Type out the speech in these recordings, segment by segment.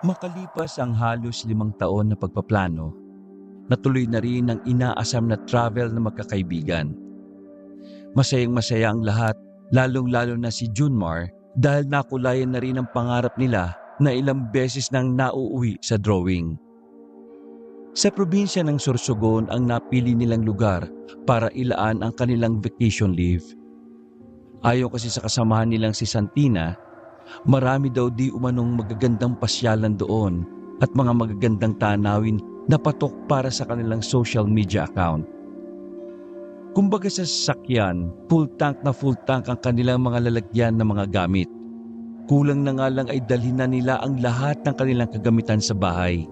Makalipas ang halos 5 taon na pagpaplano, natuloy na rin ang inaasam na travel na magkakaibigan. Masayang-masaya ang lahat, lalong-lalo na si Junmar dahil nakulayan na rin ang pangarap nila na ilang beses nang nauuwi sa drawing. Sa probinsya ng Sorsogon ang napili nilang lugar para ilaan ang kanilang vacation leave. Ayon kasi sa kasamahan nilang si Santina, marami daw di umanong magagandang pasyalan doon at mga magagandang tanawin na patok para sa kanilang social media account. Kumbaga sa sasakyan, full tank ang kanilang mga lalagyan ng mga gamit. Kulang na nga lang ay dalhin na nila ang lahat ng kanilang kagamitan sa bahay.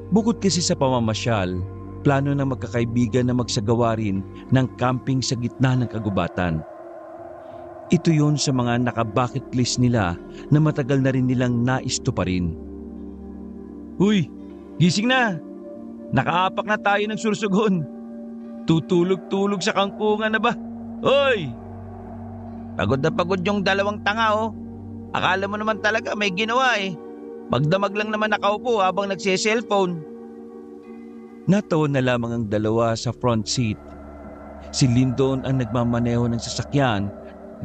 Bukod kasi sa pamamasyal, plano ng magkakaibigan na magsagawa rin ng camping sa gitna ng kagubatan. Ito yun sa mga naka-bucket list nila na matagal na rin nilang naistuparin. Uy, gising na! Nakaapak na tayo ng Sorsogon. Tutulog-tulog sa kangkungan na ba? Hoy! Pagod na pagod yung dalawang tanga oh. Akala mo naman talaga may ginawa eh. Magdamag lang naman nakaupo habang nagse-cellphone. Nataon na lamang ang dalawa sa front seat. Si Lyndon ang nagmamaneho ng sasakyan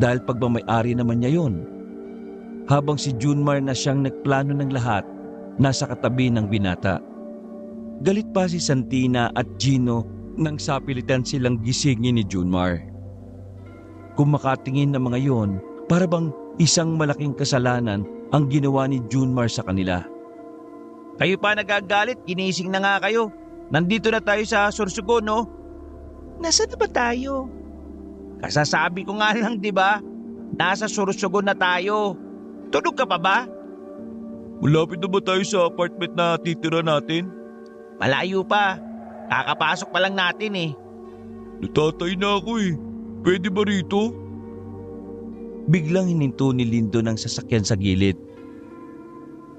dahil pagmamay-ari naman niya yun. Habang si Junmar na siyang nagplano ng lahat, nasa katabi ng binata. Galit pa si Santina at Gino nang sapilitan silang gisingin ni Junmar. Kung makatingin ng mga yon, para bang isang malaking kasalanan ang ginawa ni Junmar sa kanila. Kayo pa nagagalit, ginising na nga kayo. Nandito na tayo sa Sorsogon no? Nasaan na ba tayo? Kasasabi ko nga lang, di ba? Nasa Sorsogon na tayo. Tulog ka pa ba? Malapit na ba tayo sa apartment na titira natin? Malayo pa. Kakapasok pa lang natin eh. Natatay na ako eh. Pwede ba rito? Biglang hininto ni Lyndon ang sasakyan sa gilid.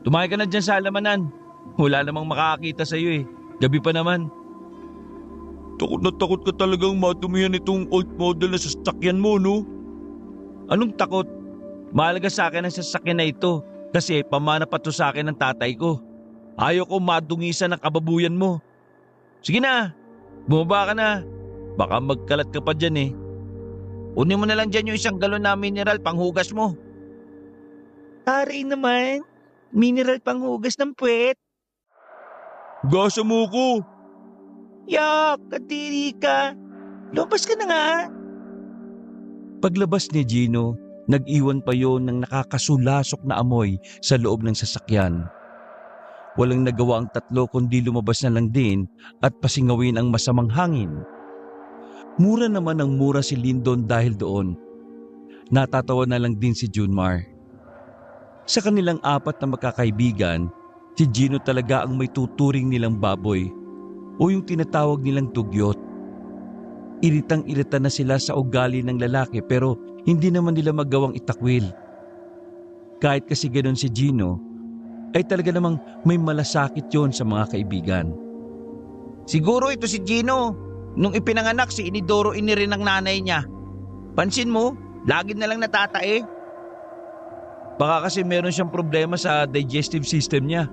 Tumakay ka na dyan sa halamanan. Wala namang makakakita sa'yo eh. Gabi pa naman. Takot ka talagang matumihan itong old model na sasakyan mo, no? Anong takot? Mahalaga sa akin ang sasakyan na ito kasi pamana pa to sa akin ng tatay ko. Ayaw ko madungisan ng kababuyan mo. Sige na, bumaba ka na. Baka magkalat ka pa dyan eh. Unin mo na lang dyan yung 1 galon na mineral panghugas mo. Aray naman, mineral panghugas ng puwet. Gasa mo ko. Yak, katiri ka. Lumabas ka na nga. Paglabas ni Gino, nag-iwan pa yon ng nakakasulasok na amoy sa loob ng sasakyan. Walang nagawa ang tatlo kundi lumabas na lang din at pasingawin ang masamang hangin. Mura naman ang mura si Lyndon dahil doon. Natatawa na lang din si Junmar. Sa kanilang 4 na magkakaibigan, si Gino talaga ang may tuturing nilang baboy o yung tinatawag nilang dugyot. Iritang-irita na sila sa ugali ng lalaki pero hindi naman nila magawang itakwil. Kahit kasi ganoon si Gino, ay talaga namang may malasakit yon sa mga kaibigan. Siguro ito si Gino. Nung ipinanganak si Inidoro rin ng nanay niya. Pansin mo, lagi na lang natatae. Baka kasi meron siyang problema sa digestive system niya.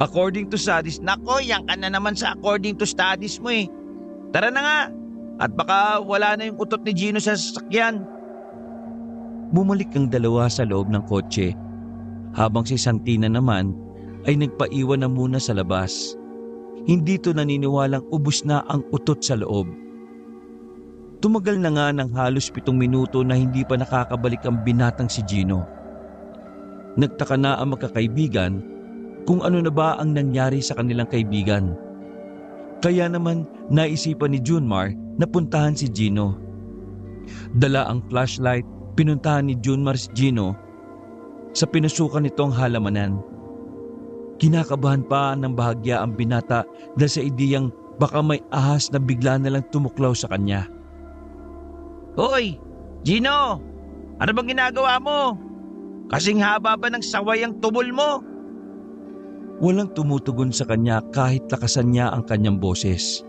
According to studies, nako yan ka na naman sa according to studies mo eh. Tara na nga, at baka wala na yung utot ni Gino sa sasakyan. Bumalik ang dalawa sa loob ng kotse, habang si Santina naman ay nagpaiwan na muna sa labas. Hindi to naniniwalang ubos na ang utot sa loob. Tumagal na nga ng halos 7 minuto na hindi pa nakakabalik ang binatang si Gino. Nagtaka na ang magkakaibigan kung ano na ba ang nangyari sa kanilang kaibigan. Kaya naman naisipan ni Junmar na puntahan si Gino. Dala ang flashlight, pinuntahan ni Junmar si Gino sa pinasukan nitong halamanan. Kinakabahan pa ng bahagya ang binata dahil sa ideyang baka may ahas na bigla na lang tumuklaw sa kanya. Hoy, Gino! Ano bang ginagawa mo? Kasing haba ba ng saway ang tubol mo? Walang tumutugon sa kanya kahit lakasan niya ang kanyang boses.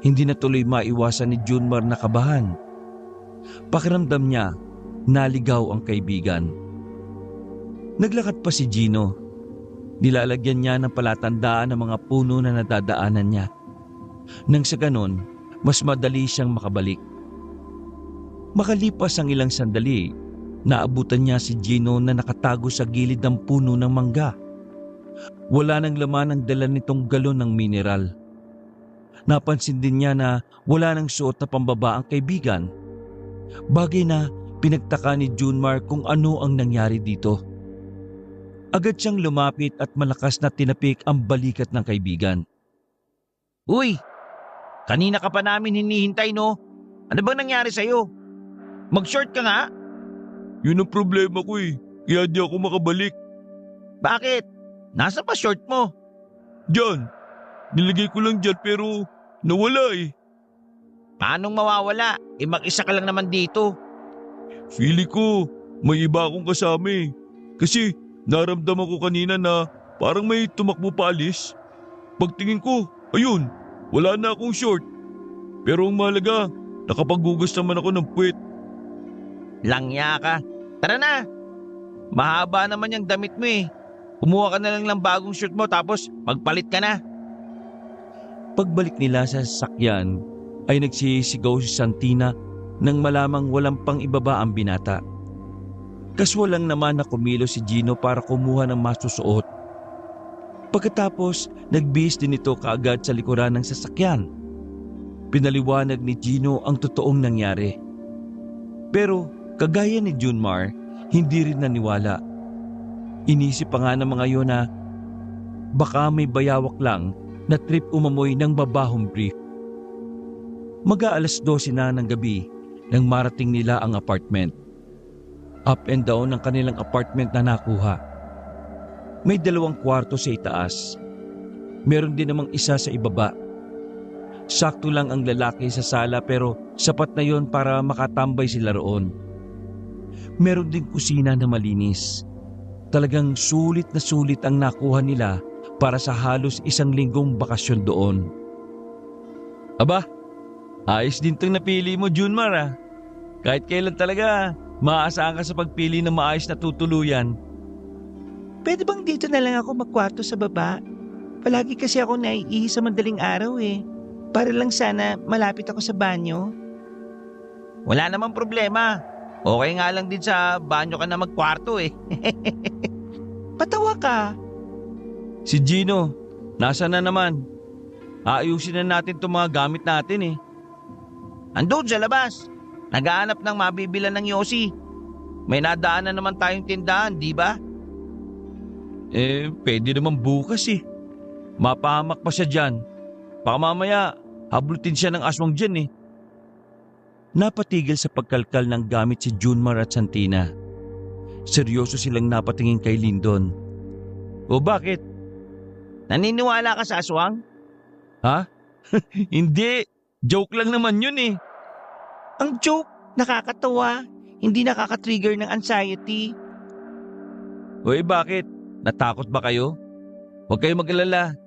Hindi na tuloy maiwasan ni Junmar na kabahan. Pakiramdam niya, naligaw ang kaibigan. Naglakad pa si Gino. Nilalagyan niya ng palatandaan ng mga puno na nadadaanan niya. Nang sa ganon, mas madali siyang makabalik. Makalipas ang ilang sandali, naabutan niya si Gino na nakatago sa gilid ng puno ng mangga. Wala nang laman ang dala nitong galon ng mineral. Napansin din niya na wala nang suot na pambaba ang kaibigan. Bagay na pinagtaka ni Junmar kung ano ang nangyari dito. Agad siyang lumapit at malakas na tinapik ang balikat ng kaibigan. Uy, kanina ka pa namin hinihintay no? Ano bang nangyari sa'yo? Mag-short ka nga? Yun ang problema ko eh. Kaya di ako makabalik. Bakit? Nasa pa short mo? Diyan. Nilagay ko lang dyan pero nawala eh. Paanong mawawala? Mag-isa ka lang naman dito. Feeling ko may iba akong kasama eh. Kasi naramdaman ko kanina na parang may tumakbo paalis. Pagtingin ko, ayun, wala na akong short. Pero ang mahalaga, nakapaghugas naman ako ng puwet. Langya ka. Tara na. Mahaba naman yung damit mo eh. Kumuha ka na lang ng bagong shirt mo tapos magpalit ka na. Pagbalik nila sa sasakyan ay nagsisigaw si Santina nang malamang walang pang ibaba ang binata. Kaswal lang naman na kumilos si Gino para kumuha ng masusuot. Pagkatapos, nagbihis din ito kaagad sa likuran ng sasakyan. Pinaliwanag ni Gino ang totoong nangyari. Pero kagaya ni Junmar, hindi rin naniwala. Inisip pa nga ng mga yun na baka may bayawak lang na trip umamoy ng babahong brief. Mag-aalas 12 na ng gabi nang marating nila ang apartment. Up and down ang kanilang apartment na nakuha. May 2 kwarto sa itaas. Meron din namang isa sa ibaba. Sakto lang ang lalaki sa sala pero sapat na yon para makatambay sila roon. Meron din kusina na malinis. Talagang sulit na sulit ang nakuha nila para sa halos 1 linggong bakasyon doon. Aba, ayos din itong napili mo, Junmar ah. Kahit kailan talaga, maaasahan ka sa pagpili ng maayos na tutuluyan. Pwede bang dito na lang ako magkwarto sa baba? Palagi kasi ako naiihi sa madaling araw eh. Para lang sana malapit ako sa banyo. Wala namang problema. Okay nga lang din sa banyo ka na magkwarto eh. Patawa ka. Si Gino, nasa na naman? Aayusin na natin itong mga gamit natin eh. Andun sa labas. Naghahanap ng mabibilan ng Yossi. May nadaan na naman tayong tindahan, di ba? Pwede naman bukas eh. Mapahamak pa siya dyan. Baka mamaya, hablutin siya ng aswang dyan eh. Napatigil sa pagkalkal ng gamit si Junmar at Santina. Seryoso silang napatingin kay Lyndon. O bakit? Naniniwala ka sa aswang? Ha? Hindi. Joke lang naman yun eh. Ang joke, nakakatawa. Hindi nakaka-trigger ng anxiety. Hoy, bakit? Natakot ba kayo? Huwag kayong mag-alala.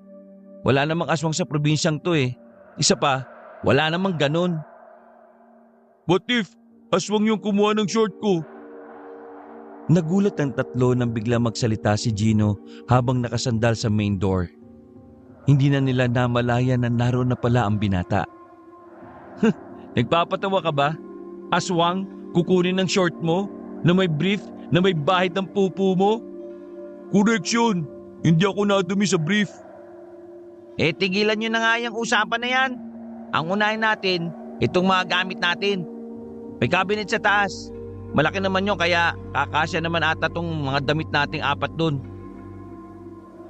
Wala namang aswang sa probinsyang to eh. Isa pa, wala namang ganun. What if aswang yung kumuha ng short ko? Nagulat ang tatlo nang bigla magsalita si Gino habang nakasandal sa main door. Hindi na nila namalayan na naroon na pala ang binata. Nagpapatawa ka ba? Aswang, kukunin ng short mo? Na may brief? Na may bahid ng pupu mo? Correction! Hindi ako nadumi sa brief. Tigilan nyo na nga yung usapan na yan. Ang unahin natin, itong mga gamit natin. May cabinet sa taas. Malaki naman yun kaya kakasya naman ata tong mga damit nating 4 dun.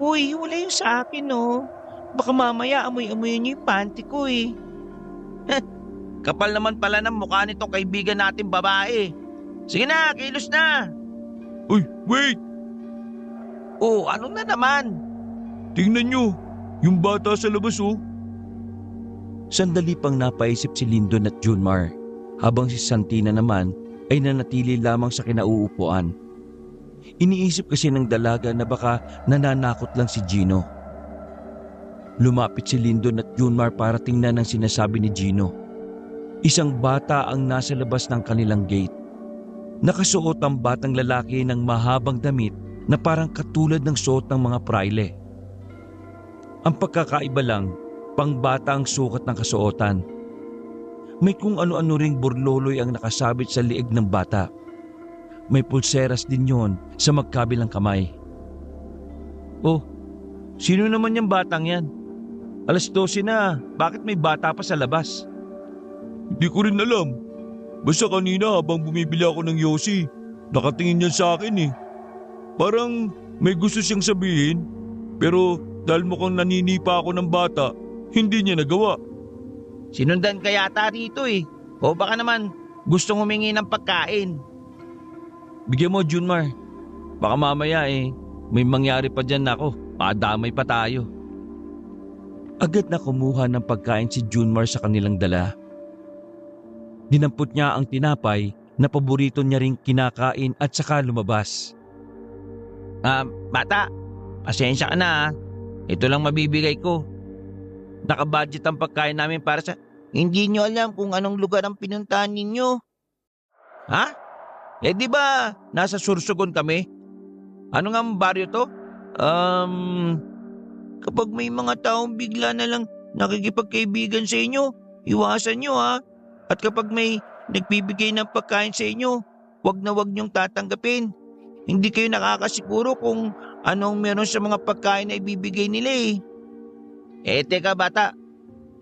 Uy, wala yung sa akin no. Baka mamaya amoy-amoy niyo yung panty ko eh. Kapal naman pala ng mukha nitong kaibigan natin babae. Sige na, kilos na. Uy, wait! Oh, ano na naman? Tingnan nyo, yung bata sa labas oh. Sandali pang napaisip si Lyndon at Junmar, habang si Santina naman ay nanatili lamang sa kinauupuan. Iniisip kasi ng dalaga na baka nananakot lang si Gino. Lumapit si Lyndon at Junmar para tingnan ang sinasabi ni Gino. Isang bata ang nasa labas ng kanilang gate. Nakasuot ang batang lalaki ng mahabang damit na parang katulad ng suot ng mga praile. Ang pagkakaiba lang, pangbata ang sukat ng kasuotan. May kung ano-ano ring burloloy ang nakasabit sa liig ng bata. May pulseras din yon sa magkabilang kamay. Oh, sino naman yung batang yan? Alas 12 na, bakit may bata pa sa labas? Hindi ko rin alam. Basta kanina habang bumibili ako ng yosi, nakatingin yan sa akin eh. Parang may gusto siyang sabihin, pero dahil mukhang naninipa ako ng bata, hindi niya nagawa. Sinundan ka yata rito eh. O baka naman gustong humingi ng pagkain. Bigyan mo, Junmar. Baka mamaya may mangyari pa dyan ako. Madamay pa tayo. Agad na kumuha ng pagkain si Junmar sa kanilang dala. Dinampot niya ang tinapay na paborito niya ring kinakain at saka lumabas. Bata, pasensya ka na. Ito lang mabibigay ko. Nakabudget ang pagkain namin para sa... Hindi nyo alam kung anong lugar ang pinuntahan ninyo. Ha? Di ba nasa Sursogon kami? Ano nga ang baryo to? Kapag may mga taong bigla na lang nakikipagkaibigan sa inyo, iwasan nyo ha. At kapag may nagbibigay ng pagkain sa inyo, wag na wag nyong tatanggapin. Hindi kayo nakakasiguro kung anong meron sa mga pagkain na ibibigay nila eh. Teka bata,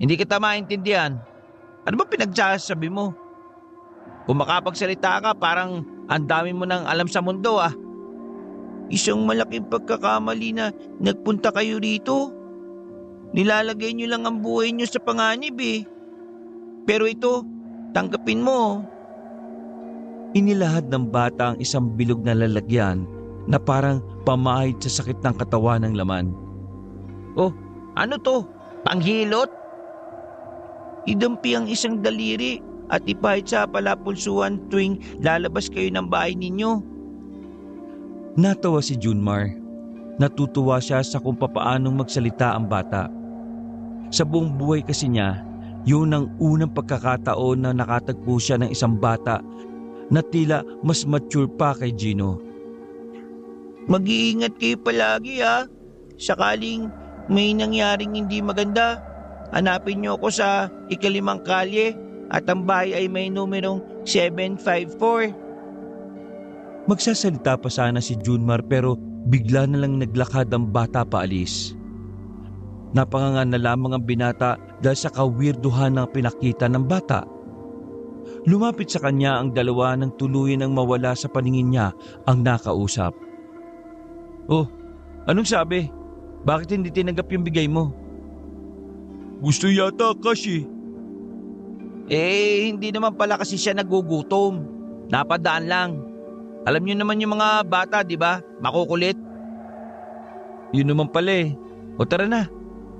hindi kita maintindihan. Ano ba pinagsasabi mo? Kung makapagsalita ka, parang ang dami mo nang alam sa mundo ah. Isang malaking pagkakamali na nagpunta kayo rito. Nilalagay nyo lang ang buhay nyo sa panganib eh. Pero ito, tanggapin mo. Inilahad ng bata ang isang bilog na lalagyan na parang pamahid sa sakit ng katawan ng laman. Oh, ano to? Panghilot? Idampi ang isang daliri at ipahid sa palapulsuan tuwing lalabas kayo ng bahay ninyo. Natawa si Junmar. Natutuwa siya sa kung papaanong magsalita ang bata. Sa buong buhay kasi niya, yun ang unang pagkakataon na nakatagpo siya ng isang bata na tila mas mature pa kay Gino. Mag-iingat kayo palagi ha. Sakaling may nangyaring hindi maganda, hanapin niyo ako sa 5 kalye at ang bahay ay may numerong 754. Magsasalita pa sana si Junmar pero bigla na lang naglakad ang bata paalis. Napangangan na lamang ang binata dahil sa kawirduhan ng pinakita ng bata. Lumapit sa kanya ang dalawa nang tuluyan ang mawala sa paningin niya ang nakausap. Oh, anong sabi? Bakit hindi tinanggap yung bigay mo? Gusto yata kasi. Hindi naman pala kasi siya nagugutom. Napadaan lang. Alam niyo naman yung mga bata, di ba? Makukulit. Yun naman pala eh. O tara na.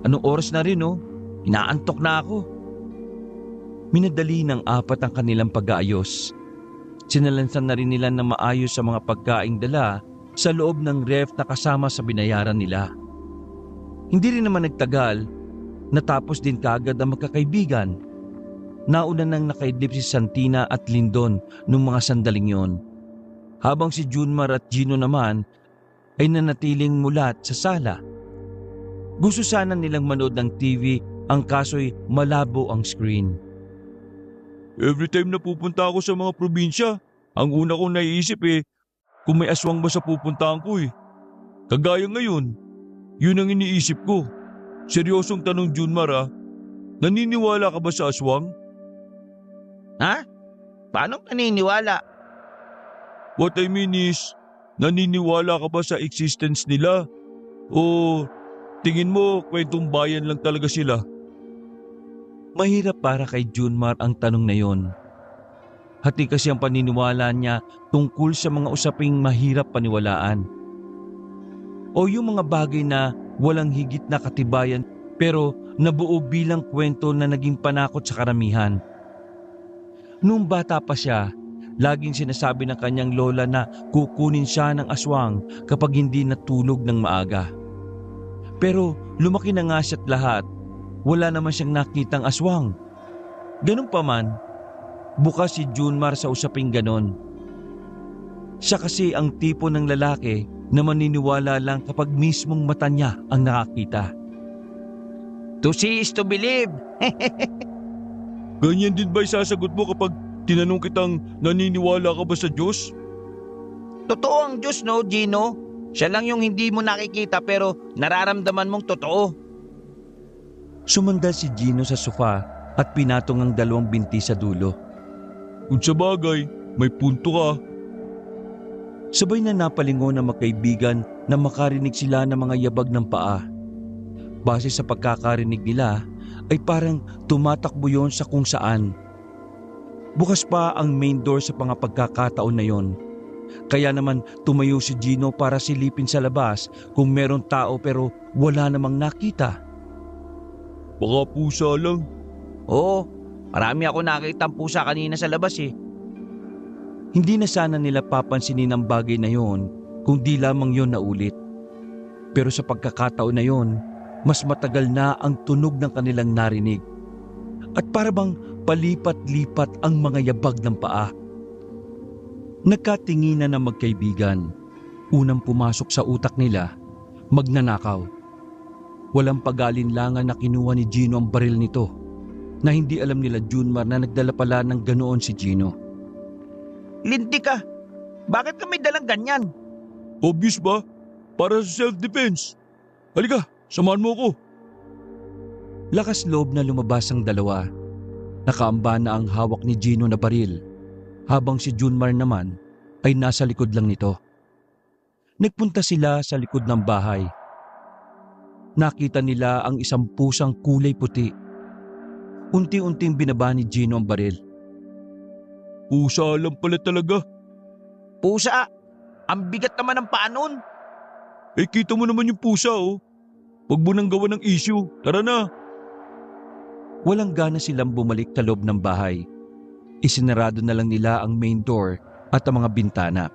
Anong oras na rin oh? Inaantok na ako. Minadali ng 4 ang kanilang pag-aayos. Sinalansan na rin nila na maayos sa mga pagkaing dala sa loob ng ref na kasama sa binayaran nila. Hindi rin naman nagtagal, natapos din kaagad ang magkakaibigan. Nauna nang nakaidlip si Santina at Lindon nung mga sandaling yon. Habang si Junmar at Gino naman ay nanatiling mulat sa sala. Gusto sana nilang manood ng TV, ang kaso'y malabo ang screen. Every time na pupunta ako sa mga probinsya, ang una kong naiisip kung may aswang ba sa pupuntahan ko eh. Kagaya ngayon, yun ang iniisip ko. Seryosong tanong Junmar naniniwala ka ba sa aswang? Ha? Paano naniniwala? What I mean is, naniniwala ka ba sa existence nila? O tingin mo kwentong bayan lang talaga sila? Mahirap para kay Junmar ang tanong na yon. Hati kasi ang paniniwala niya tungkol sa mga usaping mahirap paniwalaan. O yung mga bagay na walang higit na katibayan pero nabuo bilang kwento na naging panakot sa karamihan. Noong bata pa siya, laging sinasabi ng kanyang lola na kukunin siya ng aswang kapag hindi natulog ng maaga. Pero lumaki na nga siya't lahat, wala naman siyang nakitang aswang. Ganun pa man, bukas si Junmar sa usaping ganon. Siya kasi ang tipo ng lalaki na maniniwala lang kapag mismong mata niya ang nakakita. To see is to believe. Ganyan din ba isasagot mo kapag tinanong kitang naniniwala ka ba sa Diyos? Totoo ang Diyos, no, Gino? Siya lang yung hindi mo nakikita pero nararamdaman mong totoo. Sumandal si Gino sa sofa at pinatong ang 2 binti sa dulo. Kung sa bagay, may punto ka. Sabay na napalingon ang magkaibigan na makarinig sila ng mga yabag ng paa. Base sa pagkakarinig nila ay parang tumatakbo yon sa kung saan. Bukas pa ang main door sa mga pagkakataon na yon. Kaya naman tumayo si Gino para silipin sa labas kung meron tao pero wala namang nakita. Baka pusa lang. Oo, marami ako nakitang pusa kanina sa labas eh. Hindi na sana nila papansinin ang bagay na yon kung di lamang yon naulit. Pero sa pagkakataon na yon, mas matagal na ang tunog ng kanilang narinig. At para bang palipat-lipat ang mga yabag ng paa. Nagkatinginan ng magkaibigan. Unang pumasok sa utak nila, magnanakaw. Walang pag-alinlangan na kinuha ni Gino ang baril nito na hindi alam nila Junmar na nagdala pala ng ganoon si Gino. Linti ka. Bakit ka may dalang ganyan? Obvious ba? Para sa self-defense. Halika, samahan mo ko. Lakas loob na lumabas ang dalawa. Nakaamba na ang hawak ni Gino na baril, habang si Junmar naman ay nasa likod lang nito. Nagpunta sila sa likod ng bahay. Nakita nila ang isang pusang kulay puti. Unti-unting binaba ni Gino ang baril. Pusa lang pala talaga. Pusa? Ang bigat naman ng paa nun. Eh kita mo naman yung pusa oh. Huwag mo nang gawa ng issue. Tara na. Walang gana silang bumalik sa loob ng bahay. Isinarado na lang nila ang main door at ang mga bintana.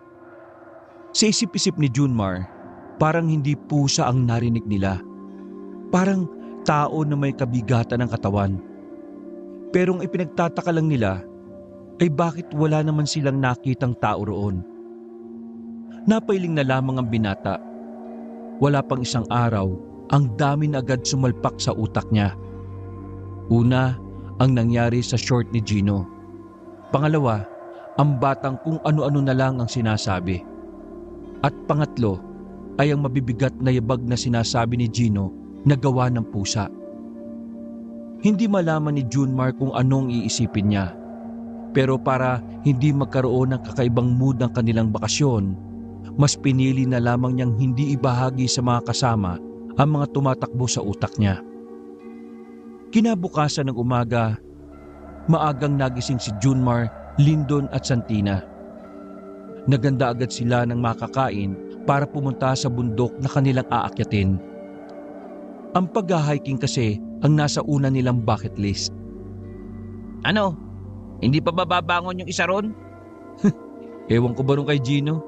Sa isip-isip ni Junmar, parang hindi pusa ang narinig nila. Parang tao na may kabigatan ng katawan. Pero ang ipinagtataka lang nila ay bakit wala naman silang nakitang tao roon. Napailing na lamang ang binata. Wala pang isang araw, ang dami na agad sumalpak sa utak niya. Una, ang nangyari sa short ni Gino. Pangalawa, ang batang kung ano-ano na lang ang sinasabi. At pangatlo, ay ang mabibigat na yabag na sinasabi ni Gino na gawa ng pusa. Hindi malaman ni Junmar kung anong iisipin niya. Pero para hindi magkaroon ng kakaibang mood ng kanilang bakasyon, mas pinili na lamang niyang hindi ibahagi sa mga kasama ang mga tumatakbo sa utak niya. Kinabukasan ng umaga, maagang nagising si Junmar, Lyndon at Santina. Naganda agad sila ng makakain para pumunta sa bundok na kanilang aakyatin. Ang pag-hiking kasi ang nasa una nilang bucket list. Ano? Hindi pa babangon yung isa ron? Ewan ko ba rin kay Gino?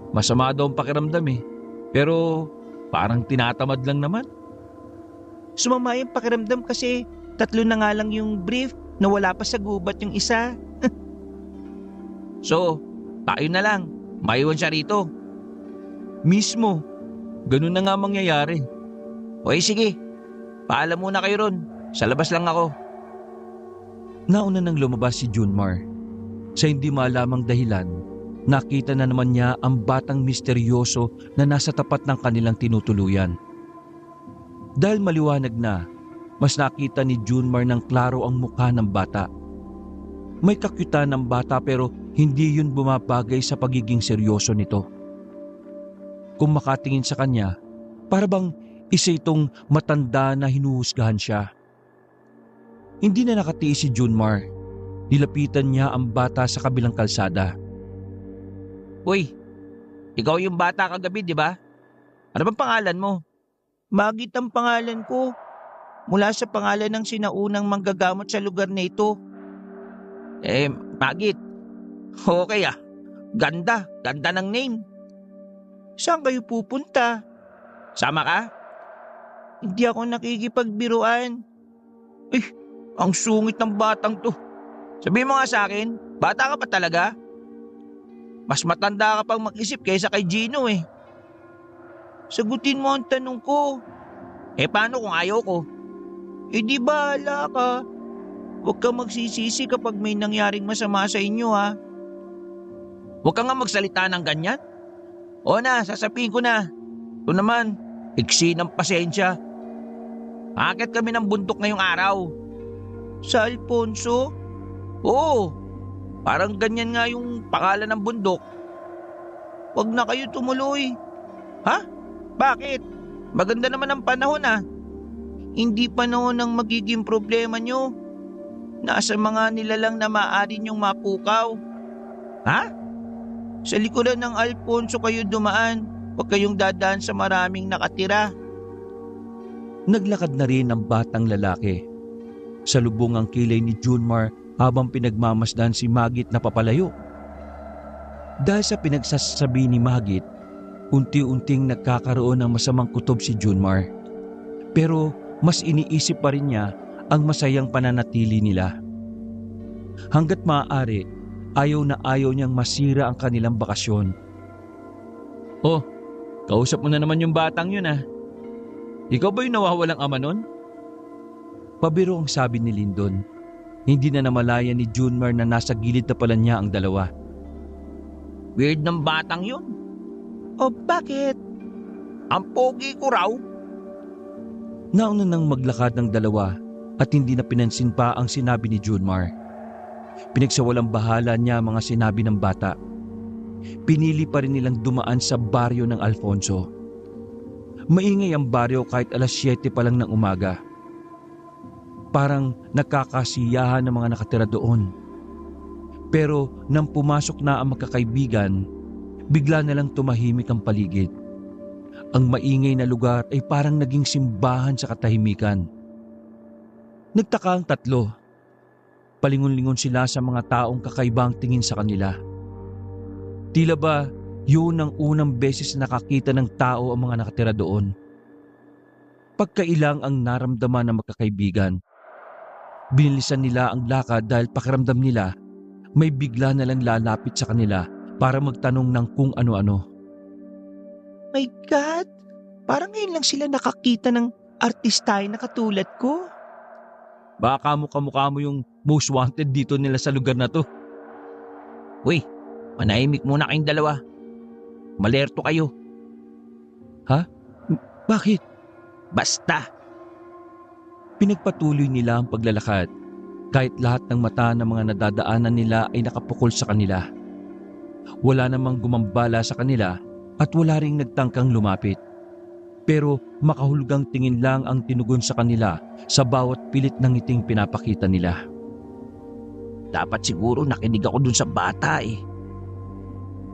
Masama daw ang pakiramdam eh. Pero parang tinatamad lang naman. Sumama yung pakiramdam kasi 3 na nga lang yung brief na wala pa sa gubat yung isa. So, tayo na lang. Maiwan siya rito. Mismo, ganun na nga mangyayari. Okay, sige. Paalam muna kayo ron. Sa labas lang ako. Nauna nang lumabas si Junmar. Sa hindi malamang dahilan, nakita na naman niya ang batang misteryoso na nasa tapat ng kanilang tinutuluyan. Dahil maliwanag na, mas nakita ni Junmar ng klaro ang mukha ng bata. May kakyutan ng bata pero hindi yun bumabagay sa pagiging seryoso nito. Kung makatingin sa kanya, para bang isa itong matanda na hinuhusgahan siya. Hindi na nakatiis si Junmar. Nilapitan niya ang bata sa kabilang kalsada. Uy, ikaw yung bata kagabi, di ba? Ano bang pangalan mo? Magit ang pangalan ko. Mula sa pangalan ng sinaunang manggagamot sa lugar na ito. Magit. Okay ah. Ganda ng name. Saan kayo pupunta? Sama ka? Hindi ako nakikipagbiruan. Ang sungit ng batang to. Sabihin mo nga sa akin, bata ka pa talaga? Mas matanda ka pang mag-isip kaysa kay Gino eh. Sagutin mo ang tanong ko. Paano kung ayaw ko? Di bahala ka. Huwag kang magsisisi kapag may nangyaring masama sa inyo ha. Huwag ka nga magsalita ng ganyan. O na, sasabihin ko na. Ito naman, iksi ng pasensya. Akit kami ng bundok ngayong araw. Sa Alfonso? Oo, parang ganyan nga yung pangalan ng bundok. Huwag na kayo tumuloy. Ha? Bakit? Maganda naman ang panahon ah. Hindi panahon ang magiging problema nyo. Nasa mga nilalang na maaari nyong mapukaw. Ha? Sa likuran ng Alfonso kayo dumaan. Huwag kayong dadaan sa maraming nakatira. Naglakad na rin ang batang lalaki. Salubong ang kilay ni Junmar habang pinagmamasdan si Magit na papalayo. Dahil sa pinagsasabi ni Magit, unti-unting nagkakaroon ng masamang kutob si Junmar. Pero mas iniisip pa rin niya ang masayang pananatili nila. Hanggat maaari, ayaw na ayaw niyang masira ang kanilang bakasyon. Oh, kausap mo na naman yung batang yun ah. Ikaw ba yung nawawalang ama nun? Pabiro ang sabi ni Lyndon. Hindi na namalayan ni Junmar na nasa gilid na pala niya ang dalawa. Weird ng batang yun. O bakit? Ang pogi ko raw. Nauna nang maglakad ng dalawa at hindi na pinansin pa ang sinabi ni Junmar. Pinagsawalang bahala niya ang mga sinabi ng bata. Pinili pa rin nilang dumaan sa baryo ng Alfonso. Maingay ang baryo kahit alas 7 pa lang ng umaga. Parang nakakasiyahan ng mga nakatira doon. Pero nang pumasok na ang magkakaibigan, bigla na lang tumahimik ang paligid. Ang maingay na lugar ay parang naging simbahan sa katahimikan. Nagtaka ang tatlo. Palingon-lingon sila sa mga taong kakaibang tingin sa kanila. Tila ba yun ang unang beses na nakakita ng tao ang mga nakatira doon. Pagkailang ang naramdaman ng magkakaibigan. Binilisan nila ang lakad dahil pakiramdam nila may bigla na lang lalapit sa kanila para magtanong ng kung ano-ano. My God! Parang ngayon lang sila nakakita ng artistay na katulad ko. Baka mukha mo yung most wanted dito nila sa lugar na to. Uy, manahimik muna kayong dalawa. Malerto kayo. Bakit? Basta. Pinagpatuloy nila ang paglalakad kahit lahat ng mata ng mga nadadaanan nila ay nakapukol sa kanila. Wala namang gumambala sa kanila at wala ring nagtangkang lumapit. Pero makahulugang tingin lang ang tinugon sa kanila sa bawat pilit ng ngiting pinapakita nila. Dapat siguro nakinig ako dun sa bata eh.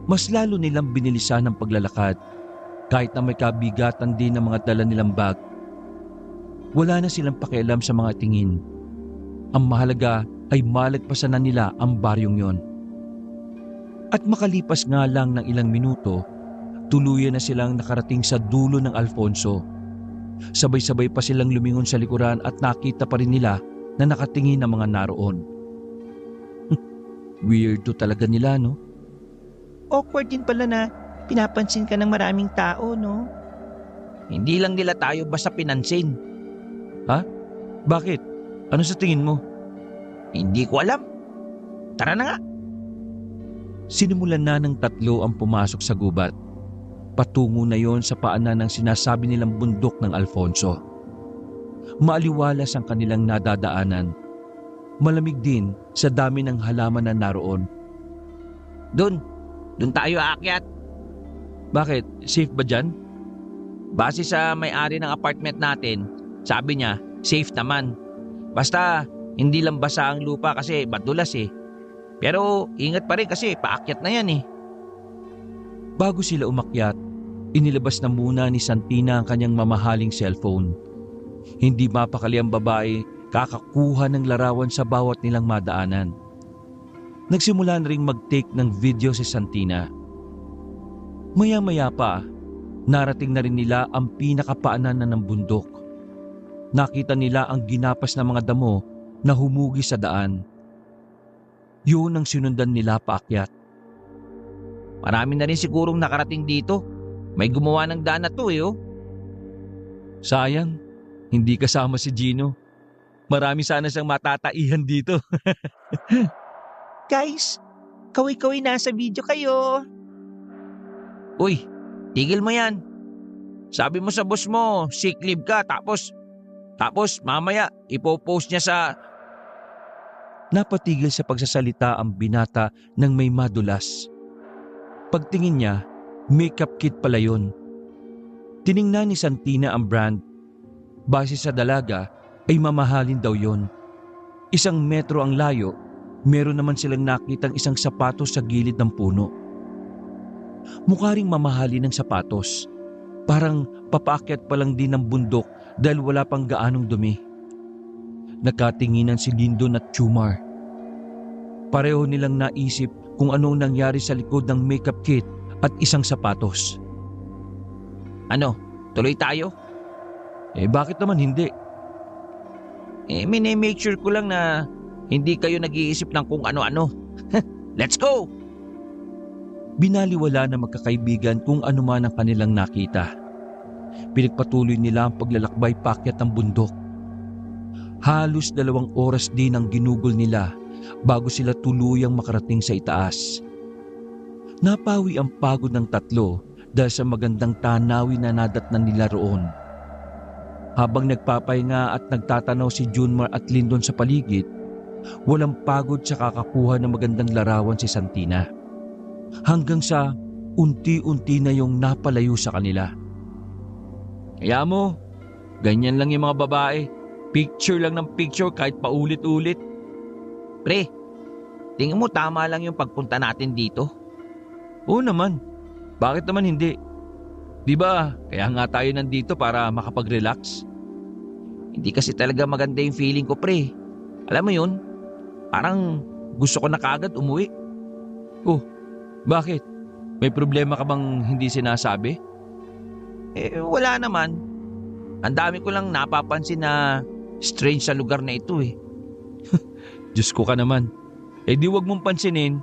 Mas lalo nilang binilisan ang paglalakad kahit na may kabigatan din ng mga dala nilang bag. Wala na silang pakialam sa mga tingin. Ang mahalaga ay malagpasan na nila ang baryong yon. At makalipas nga lang ng ilang minuto, tuluyan na silang nakarating sa dulo ng Alfonso. Sabay-sabay pa silang lumingon sa likuran at nakita pa rin nila na nakatingin ang mga naroon. Weirdo talaga nila, no? Awkward din pala na pinapansin ka ng maraming tao, no? Hindi lang nila tayo basta pinansin. Bakit? Ano sa tingin mo? Hindi ko alam. Tara na nga. Sinimulan na ng tatlo ang pumasok sa gubat. Patungo na yon sa paanan ng sinasabi nilang bundok ng Alfonso. Maaliwalas ang kanilang nadadaanan. Malamig din sa dami ng halaman na naroon. Doon tayo aakyat. Bakit? Safe ba dyan? Base sa may-ari ng apartment natin, sabi niya, safe naman. Basta, hindi lang basa ang lupa kasi madulas eh. Pero ingat pa rin kasi paakyat na yan eh. Bago sila umakyat, inilabas na muna ni Santina ang kanyang mamahaling cellphone. Hindi mapakali ang babae, kakakuha ng larawan sa bawat nilang madaanan. Nagsimula na ring mag-take ng video si Santina. Maya-maya pa, narating na rin nila ang pinakapaanan ng bundok. Nakita nila ang ginapas na mga damo na humugi sa daan. Yun ang sinundan nila paakyat. Marami na rin sigurong nakarating dito. May gumawa ng daan na to oh. Sayang, hindi kasama si Gino. Marami sana siyang matataihan dito. Guys, kaway-kaway nasa video kayo. Uy, tigil mo yan. Sabi mo sa boss mo, sick leave ka tapos mamaya ipopost niya sa... Napatigil sa pagsasalita ang binata ng may madulas. Pagtingin niya, makeup kit pala yun. Tiningnan ni Santina ang brand. Base sa dalaga ay mamahalin daw yon. 1 metro ang layo, meron naman silang nakitang isang sapatos sa gilid ng puno. Mukha ring mamahalin ng sapatos. Parang papaakyat pa lang din ng bundok dahil wala pang gaanong dumi. Nakatinginan si Lyndon at Jomar. Pareho nilang naisip kung anong nangyari sa likod ng makeup kit at isang sapatos. Ano, tuloy tayo? Bakit naman hindi? Make sure ko lang na hindi kayo nag-iisip ng kung ano-ano. Let's go! Binaliwala na magkakaibigan kung ano man ang kanilang nakita. Pinagpatuloy nila ang paglalakbay paakyat ng bundok. Halos 2 oras din ang ginugol nila bago sila tuluyang makarating sa itaas. Napawi ang pagod ng tatlo dahil sa magandang tanawin na nadatnan nila roon. Habang nagpapahinga at nagtatanaw si Jomar at Lyndon sa paligid, walang pagod sa kakakuha ng magandang larawan si Santina. Hanggang sa unti-unti na yung napalayo sa kanila. Kaya mo, ganyan lang yung mga babae. Picture lang ng picture kahit paulit-ulit. Pre, tingin mo tama lang yung pagpunta natin dito? Oo naman. Bakit naman hindi? Di ba, kaya nga tayo nandito para makapag-relax? Hindi kasi talaga maganda yung feeling ko, pre. Alam mo yun, parang gusto ko na kaagad umuwi. Oh, bakit? May problema ka bang hindi sinasabi? Wala naman. Ang dami ko lang napapansin na strange sa lugar na ito eh. Diyos ko ka naman. Di wag mong pansinin.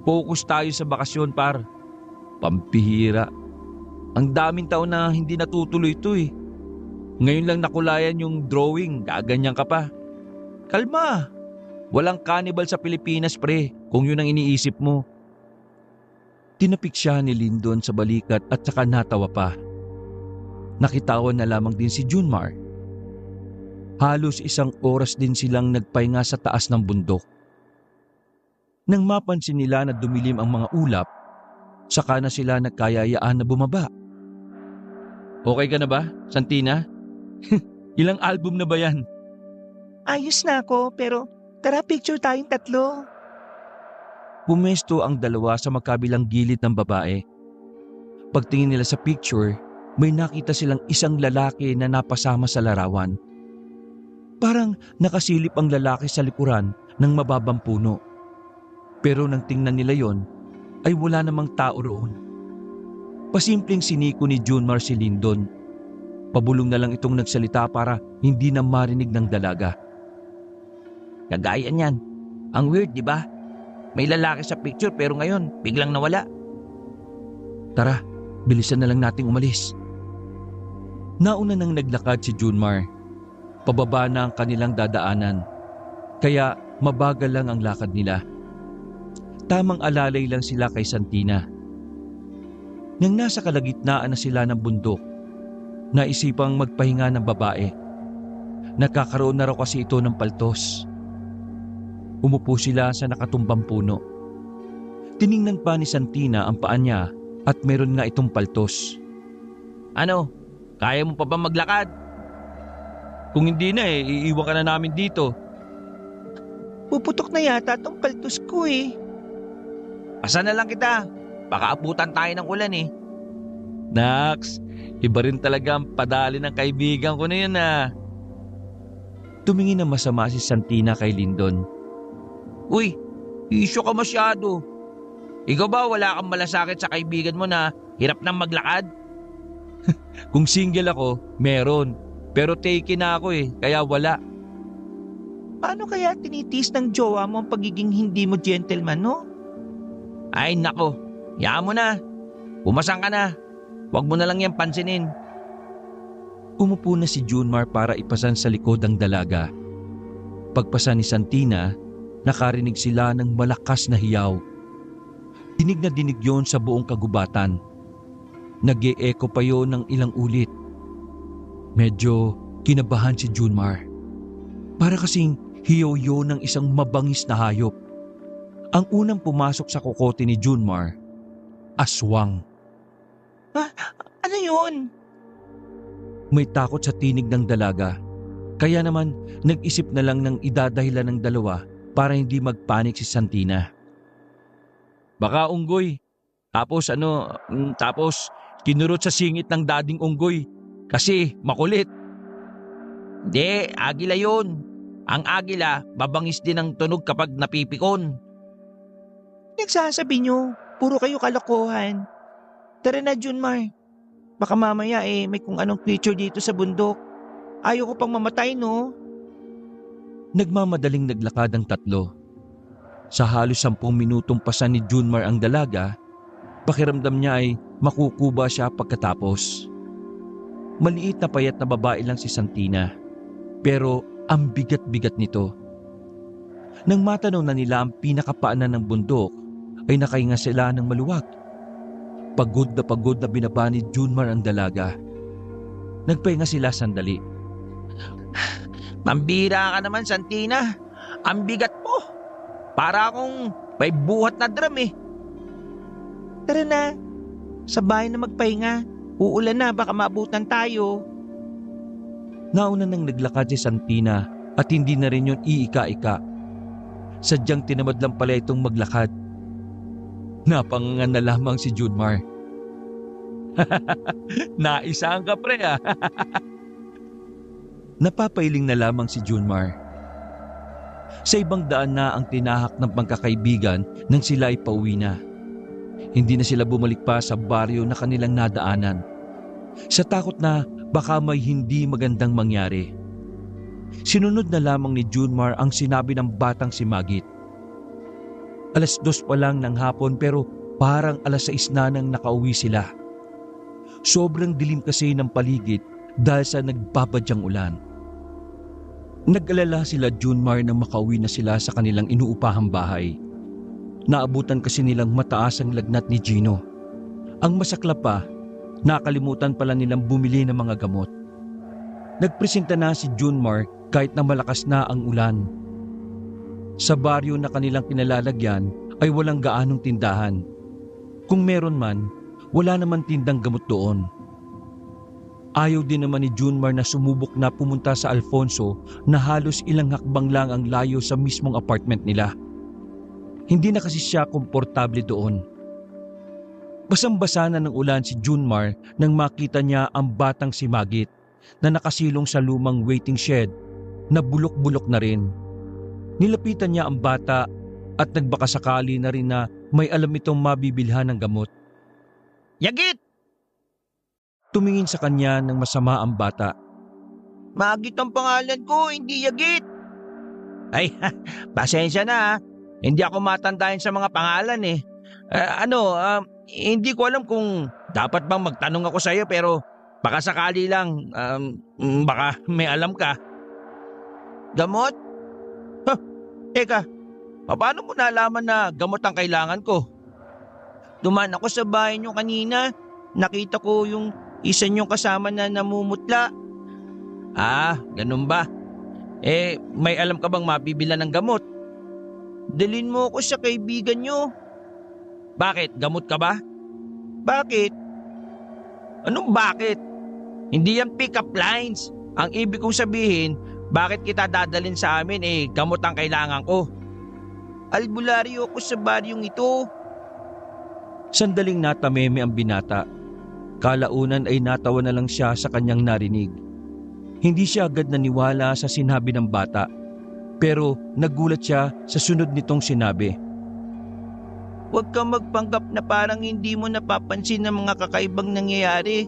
Focus tayo sa bakasyon, par. Pampihira. Ang daming taon na hindi natutuloy ito eh. Ngayon lang nakulayan yung drawing, gaganyan ka pa. Kalma. Walang cannibal sa Pilipinas, pre, kung yun ang iniisip mo. Tinapik siya ni Lyndon sa balikat at saka natawa pa. Nakitawan na lamang din si Jomar. Halos 1 oras din silang nagpahinga sa taas ng bundok. Nang mapansin nila na dumilim ang mga ulap, saka na sila nagkayayaan na bumaba. Okay ka na ba, Santina? Ilang album na ba yan? Ayos na ako, pero tara picture tayong 3. Pumesto ang 2 sa magkabilang gilid ng babae. Pagtingin nila sa picture, may nakita silang isang lalaki na napasama sa larawan. Parang nakasilip ang lalaki sa likuran ng mababang puno. Pero nang tingnan nila yon, ay wala namang tao roon. Pasimpleng siniko ni Jomar si Lyndon. Pabulong na lang itong nagsalita para hindi na marinig ng dalaga. Kagaya niyan. Ang weird, di ba? May lalaki sa picture pero ngayon biglang nawala. Tara, bilisan na lang nating umalis. Nauna nang naglakad si Jomar. Pababa na ang kanilang dadaanan. Kaya mabagal lang ang lakad nila. Tamang alalay lang sila kay Santina. Nang nasa kalagitnaan na sila ng bundok, naisipang magpahinga ng babae. Nakakaroon na raw kasi ito ng paltos. Umupo sila sa nakatumbang puno. Tiningnan pa ni Santina ang paa niya at meron nga itong paltos. Ano? Kaya mo pa ba maglakad? Kung hindi na iiwan ka na namin dito. Puputok na yata tong paltos ko eh. Pasan na lang kita. Baka abutan tayo ng ulan eh. Nax, iba rin talaga ang padali ng kaibigan ko na yun ah. Tumingin na masama si Santina kay Lyndon. Uy, isyo ka masyado. Ikaw ba wala kang malasakit sa kaibigan mo na hirap nang maglakad? Kung single ako, meron. Pero taken na ako kaya wala. Paano kaya tinitis ng jowa mo ang pagiging hindi mo gentleman, no? Ay nako, hayaan mo na. Pumasang ka na. Huwag mo na lang yan pansinin. Umupo na si Junmar para ipasan sa likod ang dalaga. Pagpasa ni Santina, nakarinig sila ng malakas na hiyaw. Dinig na dinig yon sa buong kagubatan. Nag-e-echo pa yon ng ilang ulit. Medyo kinabahan si Junmar. Para kasing hiyaw yon ng isang mabangis na hayop. Ang unang pumasok sa kokote ni Junmar, aswang. Ano yun? May takot sa tinig ng dalaga. Kaya naman nag-isip na lang ng idadahilan ng dalawa para hindi magpanik si Santina. Baka unggoy. Tapos kinurot sa singit ng dading unggoy. Kasi makulit. Hindi, agila yun. Ang agila, babangis din ang tunog kapag napipikon. Nagsasabi nyo, puro kayo kalokohan. Tara na, Junmar. Baka mamaya may kung anong creature dito sa bundok. Ayaw ko pang mamatay, no? Nagmamadaling naglakad ang tatlo. Sa halos 10 minutong pasan ni Junmar ang dalaga, pakiramdam niya ay makukuba siya pagkatapos. Maliit na payat na babae lang si Santina, pero ang bigat-bigat nito. Nang matanaw na nila ang pinakapaanan ng bundok, ay nakahinga sila ng maluwag. Pagod na binaba ni Junmar ang dalaga. Nagpahinga sila sandali. Mambira ka naman, Santina. Ang bigat mo. Para akong may buhat na drum eh. Tara na. Sa bahay na magpahinga. Uulan na, baka maabutan tayo. Nauna nang naglakad si Santina at hindi na rin yun iika-ika. Sadyang tinamad lang pala itong maglakad. Napangangan na lamang si Junmar. Naisaan ka pre ah. Napapailing na lamang si Junmar. Sa ibang daan na ang tinahak ng pagkakaibigan nang sila ay pauwi na. Hindi na sila bumalik pa sa baryo na kanilang nadaanan. Sa takot na baka may hindi magandang mangyari. Sinunod na lamang ni Junmar ang sinabi ng batang si Magit. 2:00 pa lang ng hapon pero parang 6:00 na nang nakauwi sila. Sobrang dilim kasi ng paligid dahil sa nagbabadyang ulan. Nag-alala sila Junmar nang makauwi na sila sa kanilang inuupahang bahay. Naabutan kasi nilang mataas ang lagnat ni Gino. Ang masaklap pa, nakalimutan pala nilang bumili ng mga gamot. Nagpresenta na si Junmar kahit na malakas na ang ulan. Sa baryo na kanilang kinalalagyan ay walang gaanong tindahan. Kung meron man, wala naman tindang gamot doon. Ayaw din naman ni Junmar na sumubok na pumunta sa Alfonso na halos ilang hakbang lang ang layo sa mismong apartment nila. Hindi na kasi siya komportable doon. Basang-basa na ng ulan si Junmar nang makita niya ang batang si Magit na nakasilong sa lumang waiting shed na bulok-bulok na rin. Nilapitan niya ang bata at nagbakasakali na rin na may alam itong mabibilhan ng gamot. Yagit! Tumingin sa kanya ng masama ang bata. Magit ang pangalan ko, hindi Yagit. Ay, pasensya na ha. Hindi ako matandahin sa mga pangalan eh. Hindi ko alam kung dapat bang magtanong ako sa'yo pero baka sakali lang, baka may alam ka. Gamot? Eka, paano mo nalaman na gamot ang kailangan ko? Dumaan ako sa bahay niyo kanina. Nakita ko yung isa niyong kasama na namumutla. Ah, ganun ba? May alam ka bang mabibilan ng gamot? Dalhin mo ako sa kaibigan niyo. Bakit? Gamot ka ba? Bakit? Anong bakit? Hindi yan pick-up lines. Ang ibig kong sabihin, bakit kita dadalhin sa amin gamot ang kailangan ko? Albularyo ako sa baryong ito. Sandaling natameme ang binata. Kalaunan ay natawa na lang siya sa kanyang narinig. Hindi siya agad naniwala sa sinabi ng bata. Pero nagulat siya sa sunod nitong sinabi. Huwag kang magpanggap na parang hindi mo napapansin ang mga kakaibang nangyayari.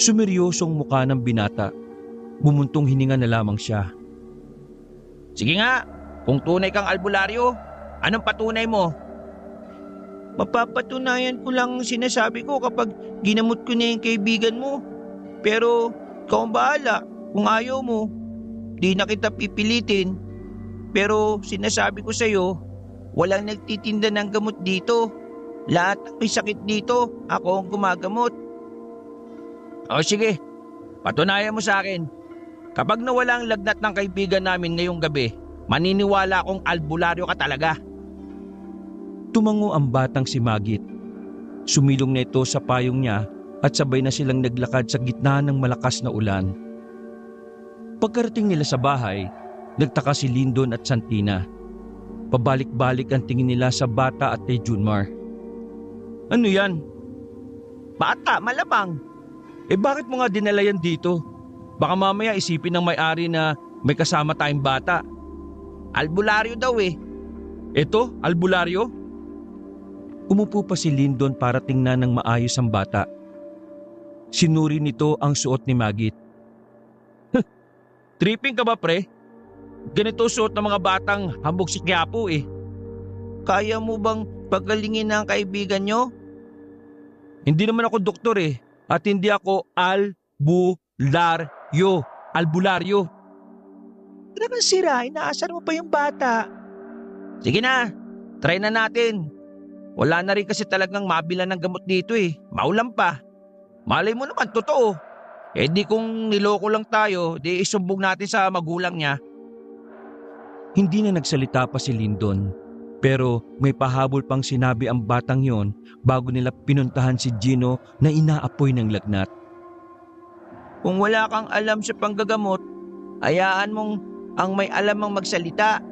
Sumeryosong mukha ng binata. Bumuntong hininga na lamang siya. Sige nga, kung tunay kang albularyo, anong patunay mo? Mapapatunayan ko lang ang sinasabi ko kapag ginamot ko na yung kaibigan mo. Pero ikaw ang bahala. Kung ayaw mo, di na kita pipilitin. Pero sinasabi ko sa'yo, walang nagtitinda ng gamot dito. Lahat ng may sakit dito, ako ang gumagamot. O sige, patunayan mo sa akin. Kapag nawala ang lagnat ng kaibigan namin ngayong gabi, maniniwala akong albularyo ka talaga. Tumango ang batang si Magit. Sumilong na ito sa payong niya at sabay na silang naglakad sa gitna ng malakas na ulan. Pagkarating nila sa bahay, nagtaka si Lindon at Santina. Pabalik-balik ang tingin nila sa bata at kay Junmar. Ano yan? Bata, malamang. Bakit mo nga dinala yan dito? Baka mamaya isipin ng may-ari na may kasama tayong bata. Albularyo daw eh. Ito, albularyo? Umupo pa si Lindon para tingnan ng maayos ang bata. Sinuri nito ang suot ni Magit. Tripping ka ba, pre? Ganito suot ng mga batang hambog si Quiapo eh. Kaya mo bang pagalingin ng kaibigan nyo? Hindi naman ako doktor eh. At hindi ako albularyo. Albularyo. Ano naman sira, inaasar mo pa yung bata. Sige na, try na natin. Wala na rin kasi talagang mabilan ng gamot dito eh. Maulan pa. Malay mo naman, totoo. Di kung niloko lang tayo, di isumbong natin sa magulang niya. Hindi na nagsalita pa si Lindon, pero may pahabol pang sinabi ang batang yon bago nila pinuntahan si Gino na inaapoy ng lagnat. Kung wala kang alam sa panggagamot, hayaan mong ang may alam ang magsalita.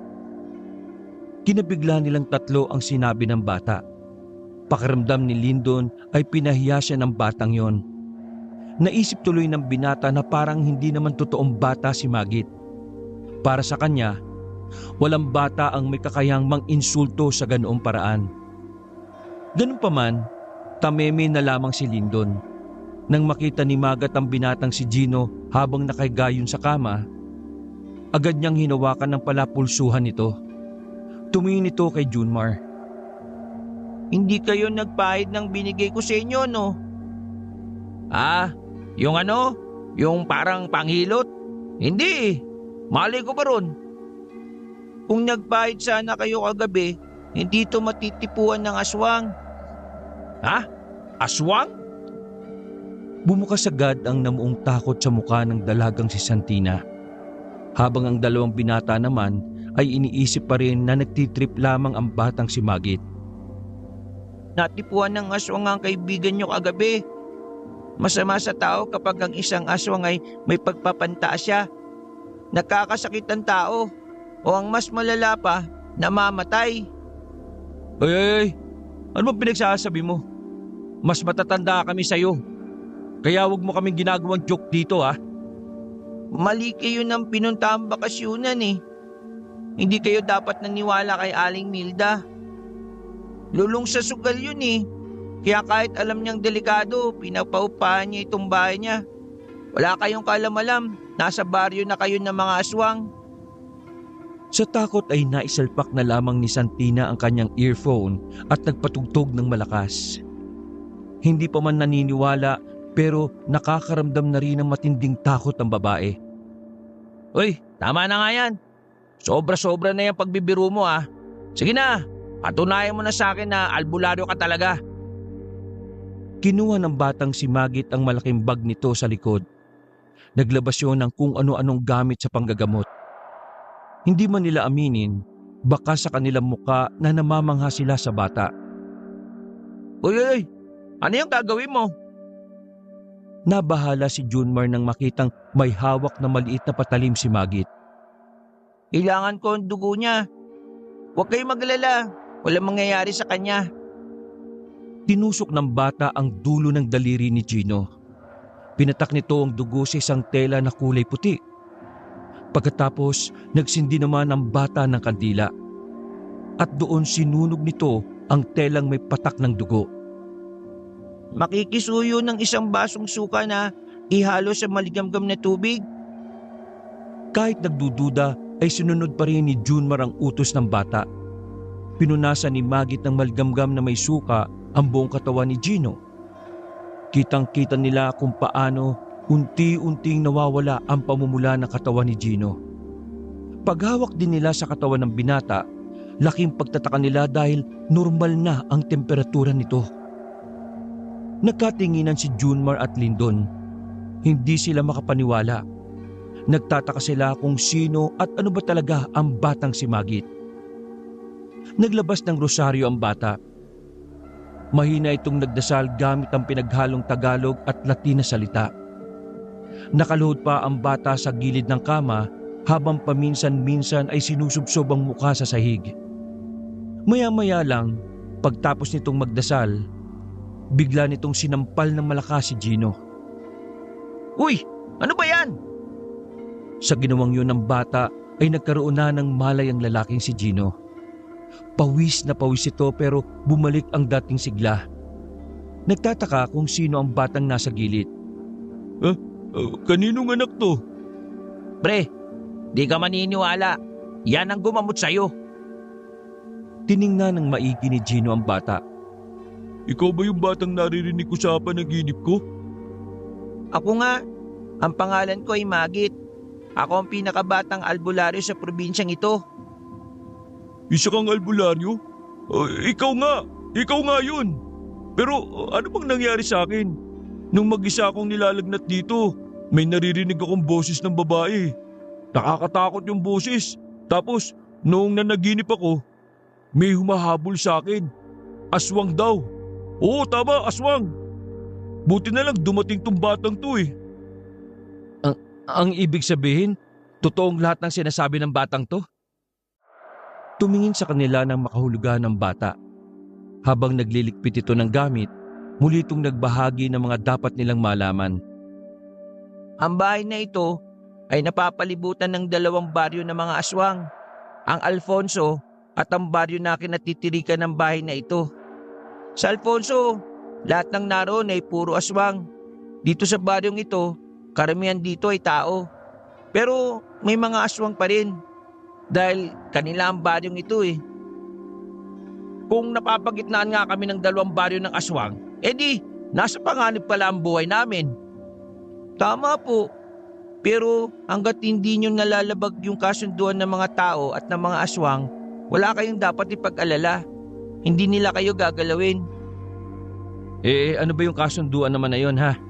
Kinabigla nilang tatlo ang sinabi ng bata. Pakiramdam ni Lindon ay pinahiya siya ng batang yon. Naisip tuloy ng binata na parang hindi naman totoong bata si Magit. Para sa kanya, walang bata ang may kakayang mang-insulto sa ganoong paraan. Ganun pa man, tameme na lamang si Lindon. Nang makita ni Magat ang binatang si Gino habang nakahigayon sa kama, agad niyang hinawakan ng palapulsuhan nito. Tumingin ito kay Junmar. Hindi kayo nagpahid ng binigay ko sa inyo, no? Yung ano? Yung parang panghilot? Hindi eh. Malay ko ba ron? Kung nagpahid sana kayo kagabi, hindi to matitipuan ng aswang. Ha? Aswang? Bumukas agad ang namuong takot sa mukha ng dalagang si Santina. Habang ang dalawang binata naman ay iniisip pa rin na nagtitrip lamang ang batang si Magit. Natipuan ng aswang ang kaibigan nyo kagabi. Masama sa tao kapag ang isang aswang ay may pagpapantaas siya. Nakakasakit ang tao o ang mas malala pa, namamatay. Ay, ano ba pinagsasabi mo? Mas matatanda kami sa'yo. Kaya wag mo kaming ginagawang joke dito ha. Mali kayo ng pinuntahang bakasyunan eh. Hindi kayo dapat naniwala kay Aling Milda. Lulong sa sugal yun eh. Kaya kahit alam niyang delikado, pinapaupahan niya itong bahay niya. Wala kayong kalam-alam, nasa baryo na kayo ng mga aswang. Sa takot ay naisalpak na lamang ni Santina ang kanyang earphone at nagpatugtog ng malakas. Hindi pa man naniniwala pero nakakaramdam na rin ng matinding takot ang babae. Uy, tama na nga yan. Sobra-sobra na yung pagbibiro mo ah. Sige na, patunayan mo na sa akin na albularyo ka talaga. Kinuha ng batang si Magit ang malaking bag nito sa likod. Naglabas yun ng kung ano-anong gamit sa panggagamot. Hindi man nila aminin, baka sa kanilang muka na namamangha sila sa bata. Uy, ano yung gagawin mo? Nabahala si Junmar nang makitang may hawak na maliit na patalim si Magit. Kailangan ko ang dugo niya. Huwag kayong maglala, walang mangyayari sa kanya. Tinusok ng bata ang dulo ng daliri ni Gino. Pinatak nito ang dugo sa isang tela na kulay puti. Pagkatapos, nagsindi naman ang bata ng kandila. At doon sinunog nito ang telang may patak ng dugo. Makikisuyo ng isang basong suka na ihalo sa maligamgam na tubig. Kahit nagdududa ay sinunod pa rin ni Junmar ang utos ng bata. Pinunasan ni Magit ng malgamgam na may suka ang buong katawan ni Gino. Kitang-kita nila kung paano unti-unting nawawala ang pamumula ng katawan ni Gino. Paghawak din nila sa katawan ng binata, laking pagtataka nila dahil normal na ang temperatura nito. Nagkatinginan si Junmar at Lindon. Hindi sila makapaniwala. Nagtataka sila kung sino at ano ba talaga ang batang si Magit. Naglabas ng rosaryo ang bata. Mahina itong nagdasal gamit ang pinaghalong Tagalog at Latin na salita. Nakaluhod pa ang bata sa gilid ng kama habang paminsan-minsan ay sinusubsob ang mukha sa sahig. Maya-maya lang, pagtapos nitong magdasal, bigla nitong sinampal ng malakas si Gino. Uy! Ano ba yan? Sa ginawang yun ng bata ay nagkaroon na ng malay ang lalaking si Gino. Pawis na pawis ito pero bumalik ang dating sigla. Nagtataka kung sino ang batang nasa gilid. Kaninong anak to? Pre, di ka maniniwala. Yan ang gumamot sa'yo. Tiningnan ng maigi ni Gino ang bata. Ikaw ba yung batang naririnig ko sa panaginip ko? Ako nga. Ang pangalan ko ay Magit. Ako ang pinakabatang albularyo sa probinsyang ito. Isa kang albularyo? Ikaw nga yun. Pero ano bang nangyari sa akin? Nung mag-isa akong nilalagnat dito, may naririnig akong boses ng babae. Nakakatakot yung boses. Tapos, noong nanaginip ako, may humahabol sa akin. Aswang daw. Oo, tama, aswang. Buti na lang dumating tong batang to eh. Ang ibig sabihin, totoong lahat ng sinasabi ng batang to? Tumingin sa kanila ng makahulugan ng bata. Habang naglilikpit ito ng gamit, muli itong nagbahagi ng mga dapat nilang malaman. Ang bahay na ito ay napapalibutan ng 2 baryo ng mga aswang. Ang Alfonso at ang baryo na kinatitirikan ng bahay na ito. Sa Alfonso, lahat ng naroon ay puro aswang. Dito sa baryong ito, karamihan dito ay tao. Pero may mga aswang pa rin. Dahil kanila ang baryong ito eh. Kung napapagitnaan nga kami ng 2 baryo ng aswang, edi nasa panganib pala ang buhay namin. Tama po. Pero hanggat hindi nyo nalalabag yung kasunduan ng mga tao at ng mga aswang, wala kayong dapat ipag-alala. Hindi nila kayo gagalawin. Ano ba yung kasunduan naman na yun ha?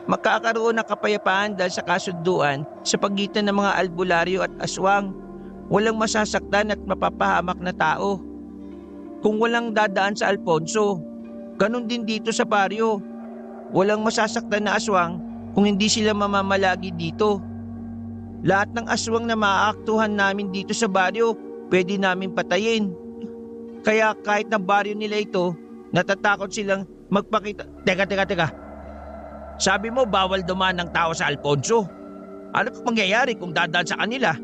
Magkakaroon ng kapayapaan dahil sa kasunduan sa pagitan ng mga albularyo at aswang. Walang masasaktan at mapapahamak na tao. Kung walang dadaan sa Alfonso, ganun din dito sa baryo. Walang masasaktan na aswang kung hindi sila mamamalagi dito. Lahat ng aswang na maaaktuhan namin dito sa baryo, pwede namin patayin. Kaya kahit na baryo nila ito, natatakot silang magpakita. Teka. Sabi mo bawal dumaan ng tao sa Alfonso. Ano pa mangyayari kung dadaan sa kanila?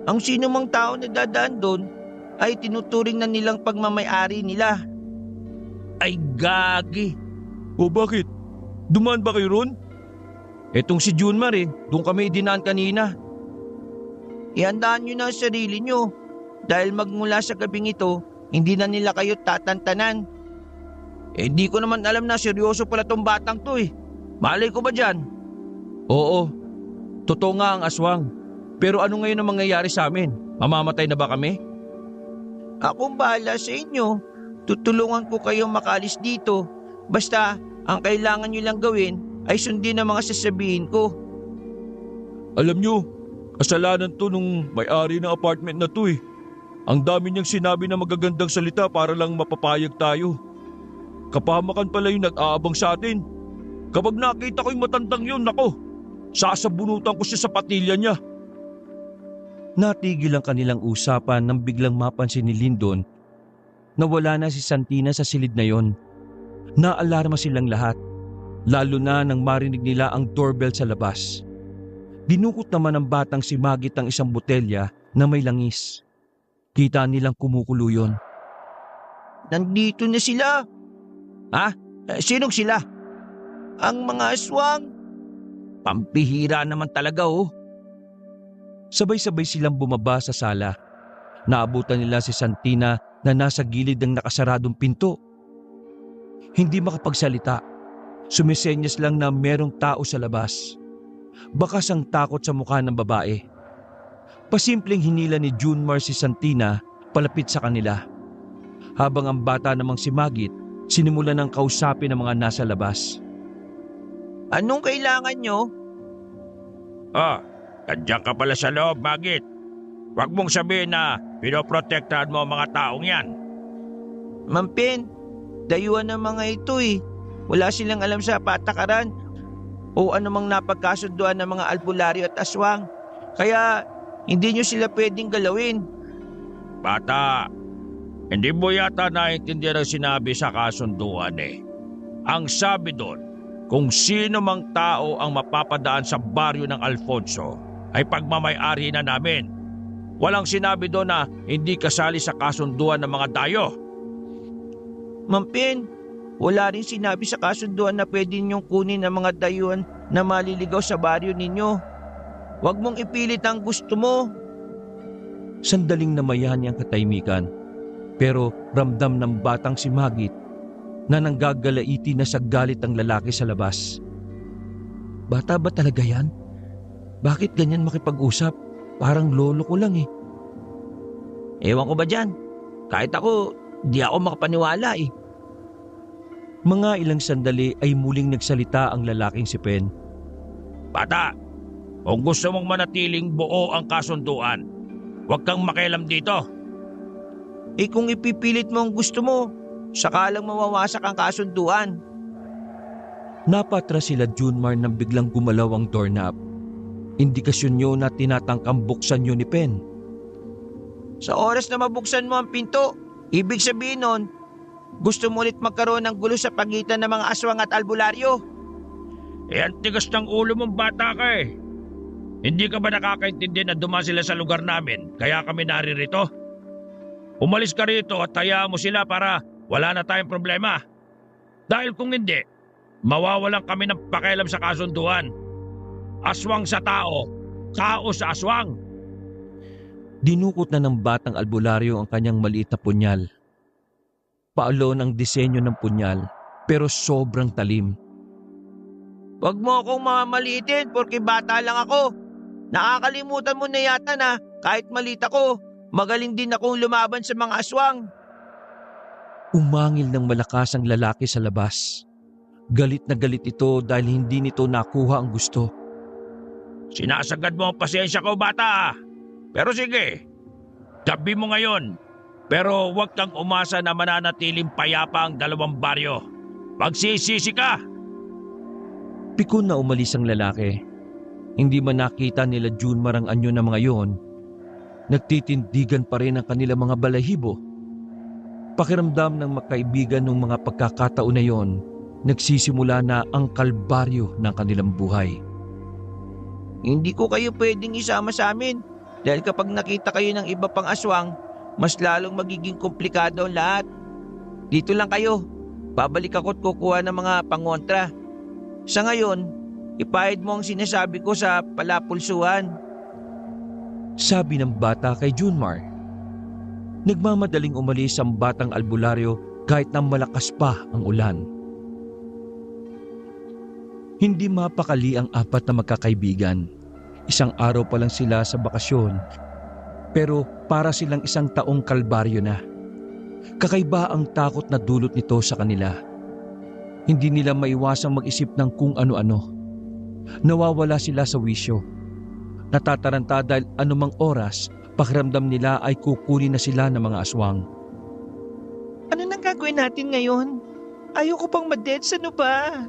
Ang sino mang tao na dadaan doon ay tinuturing na nilang pagmamay-ari nila. Ay gagi. O bakit? Dumaan ba kayo ron? Etong si Junmar doon kami dinaan kanina. Ihandaan nyo na ang sarili nyo. Dahil magmula sa gabing ito, hindi na nila kayo tatantanan. Di ko naman alam na seryoso pala tong batang to eh. Malay ko ba dyan? Oo, totoo nga ang aswang. Pero ano ngayon ang mangyayari sa amin? Mamamatay na ba kami? Akong bahala sa inyo. Tutulungan ko kayong makalis dito. Basta, ang kailangan nyo lang gawin ay sundin ang mga sasabihin ko. Alam nyo, kasalanan to nung may-ari ng apartment na to eh. Ang dami niyang sinabi na magagandang salita para lang mapapayag tayo. Kapahamakan pala yung nag-aabang sa atin. Kapag nakita ko yung matandang yun, nako, sasabunutan ko siya sa patilya niya. Natigil ang kanilang usapan nang biglang mapansin ni Lindon na wala na si Santina sa silid na yon. Naalarma silang lahat, lalo na nang marinig nila ang doorbell sa labas. Dinukot naman ng batang si Magit ang isang botelya na may langis. Kita nilang kumukulo yun. Nandito na sila. Ha? Sinong sila? Ang mga aswang. Pampihira naman talaga oh. Sabay-sabay silang bumaba sa sala. Naabutan nila si Santina na nasa gilid ng nakasaradong pinto. Hindi makapagsalita. Sumisenyas lang na merong tao sa labas. Bakas ang takot sa mukha ng babae. Pasimpleng hinila ni Junmar si Santina palapit sa kanila. Habang ang bata namang si Magit, sinimulan ng kausapin ng mga nasa labas. Anong kailangan nyo? Nandiyan ka pala sa loob, Magit. Huwag mong sabihin na pinoprotektahan mo ang mga taong yan. Mampin, dayuhan ng mga ito eh. Wala silang alam sa patakaran o anumang napagkasunduan ng mga albularyo at aswang. Kaya hindi nyo sila pwedeng galawin. Bata, hindi mo yata naintindihan ang sinabi sa kasunduan eh. Ang sabi doon, kung sino mang tao ang mapapadaan sa baryo ng Alfonso ay pagmamay-ari na namin. Walang sinabi doon na hindi kasali sa kasunduan ng mga dayo. Mampin, wala rin sinabi sa kasunduan na pwede ninyong kunin ang mga dayuhan na maliligaw sa baryo ninyo. Huwag mong ipilit ang gusto mo. Sandaling namayani ang katahimikan. Pero ramdam ng batang si Magit na nanggagalaiti na sa galit ang lalaki sa labas. Bata ba talaga yan? Bakit ganyan makipag-usap? Parang lolo ko lang eh. Ewan ko ba dyan? Kahit ako, di ako makapaniwala eh. Mga ilang sandali ay muling nagsalita ang lalaking si Pen. Bata, kung gusto mong manatiling buo ang kasunduan, huwag kang makialam dito. Eh kung ipipilit mo ang gusto mo, saka lang mawawasak ang kasunduan. Napatras sila Junmar nang biglang gumalaw ang doorknob. Indikasyon nyo na tinatangkang buksan nyo ni Pen. Sa oras na mabuksan mo ang pinto, ibig sabihin nun, gusto mo ulit magkaroon ng gulo sa pagitan ng mga aswang at albularyo. Ang tigas ng ulo mong bata ka eh. Hindi ka ba nakakaintindi na dumaan sila sa lugar namin kaya kami naririto? Umalis ka rito at hayaan mo sila para wala na tayong problema. Dahil kung hindi, mawawalan kami ng pakialam sa kasunduan. Aswang sa tao, tao sa aswang. Dinukot na ng batang albularyo ang kanyang maliit na punyal. Paalon ang disenyo ng punyal pero sobrang talim. Huwag mo akong mamaliitin porque bata lang ako. Nakakalimutan mo na yata na kahit maliit ako, magaling din akong lumaban sa mga aswang. Umangil ng malakas ang lalaki sa labas. Galit na galit ito dahil hindi nito nakuha ang gusto. Sinasagad mo ang pasensya ko, bata. Pero sige, gabi mo ngayon. Pero huwag kang umasa na mananatiling payapa ang dalawang baryo. Magsisisi ka! Pikon na umalis ang lalaki. Hindi man nakita nila Junmar ang anyo ng mga yon, nagtitindigan pa rin ang kanilang mga balahibo. Pakiramdam ng magkaibigan ng mga pagkakataon na yon, nagsisimula na ang kalbaryo ng kanilang buhay. Hindi ko kayo pwedeng isama sa amin dahil kapag nakita kayo ng iba pang aswang, mas lalong magiging komplikado ang lahat. Dito lang kayo. Babalik ako at kukuha ng mga pangontra. Sa ngayon, ipahid mo ang sinasabi ko sa palapulsuhan. Sabi ng bata kay Junmar. Nagmamadaling umalis ang batang albularyo kahit na malakas pa ang ulan. Hindi mapakali ang apat na magkakaibigan. Isang araw pa lang sila sa bakasyon. Pero para silang isang taong kalbaryo na. Kakaiba ang takot na dulot nito sa kanila. Hindi nila maiwasang mag-isip ng kung ano-ano. Nawawala sila sa wisyo. Natataranta dahil anumang oras, pakiramdam nila ay kukunin na sila ng mga aswang. Ano nang gagawin natin ngayon? Ayoko pang ma-deads, ano ba?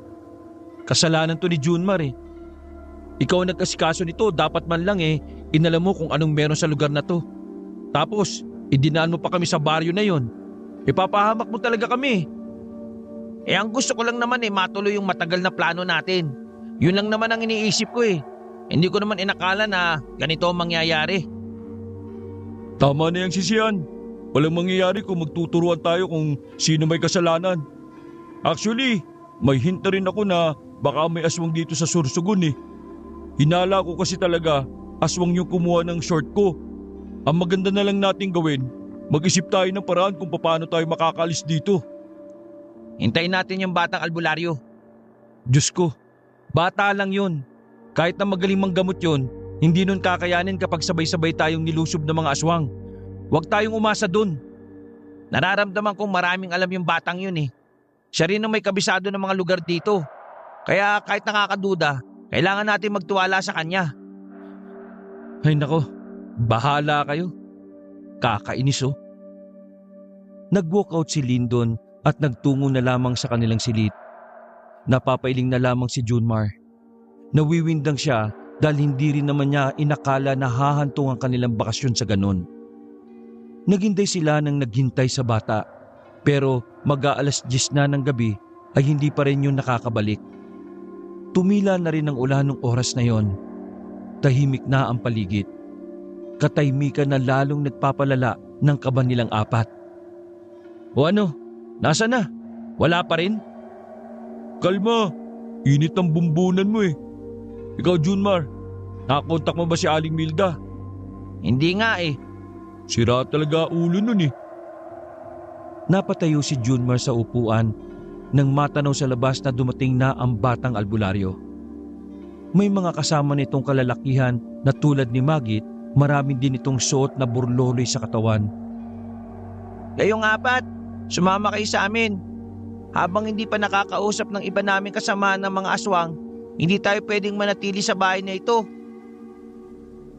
Kasalanan to ni Junmar eh. Ikaw ang nagkasikaso nito, dapat man lang inalam mo kung anong meron sa lugar na to. Tapos, idinaan mo pa kami sa baryo na yon. Ipapahamak mo talaga kami. Ang gusto ko lang naman matuloy yung matagal na plano natin. Yun lang naman ang iniisip ko Hindi ko naman inakala na ganito ang mangyayari. Tama na yung sisiyan. Walang mangyayari kung magtuturuan tayo kung sino may kasalanan. Actually, may hint na rin ako na baka may aswang dito sa Sursugun eh. Hinala ko kasi talaga aswang yung kumuha ng short ko. Ang maganda na lang nating gawin, mag-isip tayo ng paraan kung paano tayo makakaalis dito. Hintayin natin yung batang albularyo. Diyos ko, bata lang yun. Kahit na magaling manggamot yun, hindi nun kakayanin kapag sabay-sabay tayong nilusob ng mga aswang. Huwag tayong umasa dun. Nararamdaman kong maraming alam yung batang yun eh. Siya rin ang may kabisado ng mga lugar dito. Kaya kahit nakakaduda, kailangan natin magtiwala sa kanya. Ay nako, bahala kayo. Kakainis oh. Nag-walkout si Lyndon at nagtungo na lamang sa kanilang silid. Napapailing na lamang si Junmar. Nawiwindang siya dahil hindi rin naman niya inakala na hahantong ang kanilang bakasyon sa ganon. Naghintay sila nang naghintay sa bata, pero mag-aalas 10 na ng gabi ay hindi pa rin yun nakakabalik. Tumila na rin ang ulan ng oras na yon. Tahimik na ang paligid. Katahimikan na lalong nagpapalala ng kaba nilang apat. O ano? Nasa na? Wala pa rin? Kalma, init ang bumbunan mo eh. Ikaw Junmar, nakakontak mo ba si Aling Milda? Hindi nga eh. Sira talaga ulo nun eh. Napatayo si Junmar sa upuan nang matanaw sa labas na dumating na ang batang albularyo. May mga kasama nitong kalalakihan na tulad ni Magit, maraming din itong suot na burloloy sa katawan. Kayong apat, sumama kayo sa amin. Habang hindi pa nakakausap ng iba namin kasama ng mga aswang, hindi tayo pwedeng manatili sa bahay na ito.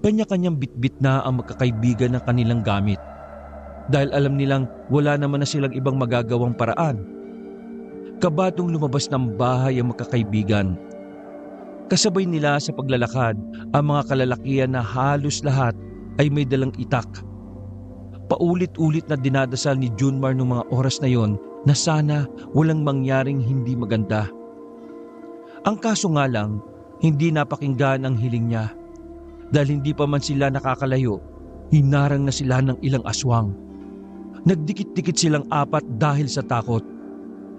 Kanya-kanyang bitbit na ang magkakaibigan ng kanilang gamit. Dahil alam nilang wala naman na silang ibang magagawang paraan. Kabadong lumabas ng bahay ang magkakaibigan. Kasabay nila sa paglalakad ang mga kalalakihan na halos lahat ay may dalang itak. Paulit-ulit na dinadasal ni Junmar noong mga oras na yon na sana walang mangyaring hindi maganda. Ang kaso nga lang, hindi napakinggan ang hiling niya. Dahil hindi pa man sila nakakalayo, hinarang na sila ng ilang aswang. Nagdikit-dikit silang apat dahil sa takot.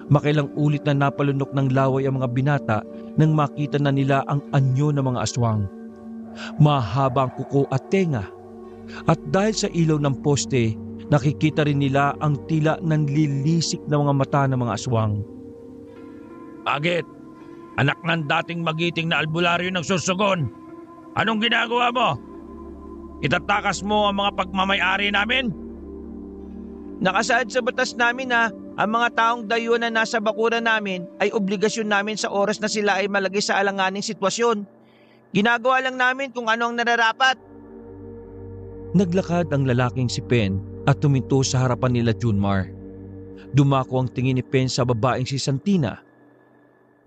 Makailang ulit na napalunok ng laway ang mga binata nang makita na nila ang anyo ng mga aswang. Mahaba ang kuko at tenga. At dahil sa ilaw ng poste, nakikita rin nila ang tila nanlilisik na mga mata ng mga aswang. Agit, anak ng dating magiting na albularyo ng Sursogon. Anong ginagawa mo? Itatakas mo ang mga pagmamay-ari namin? Nakasaad sa batas namin na ang mga taong dayo na nasa bakuran namin ay obligasyon namin sa oras na sila ay malagay sa alanganing sitwasyon. Ginagawa lang namin kung ano ang nararapat. Naglakad ang lalaking si Pen at tuminto sa harapan nila Junmar. Dumako ang tingin ni Pen sa babaeng si Santina.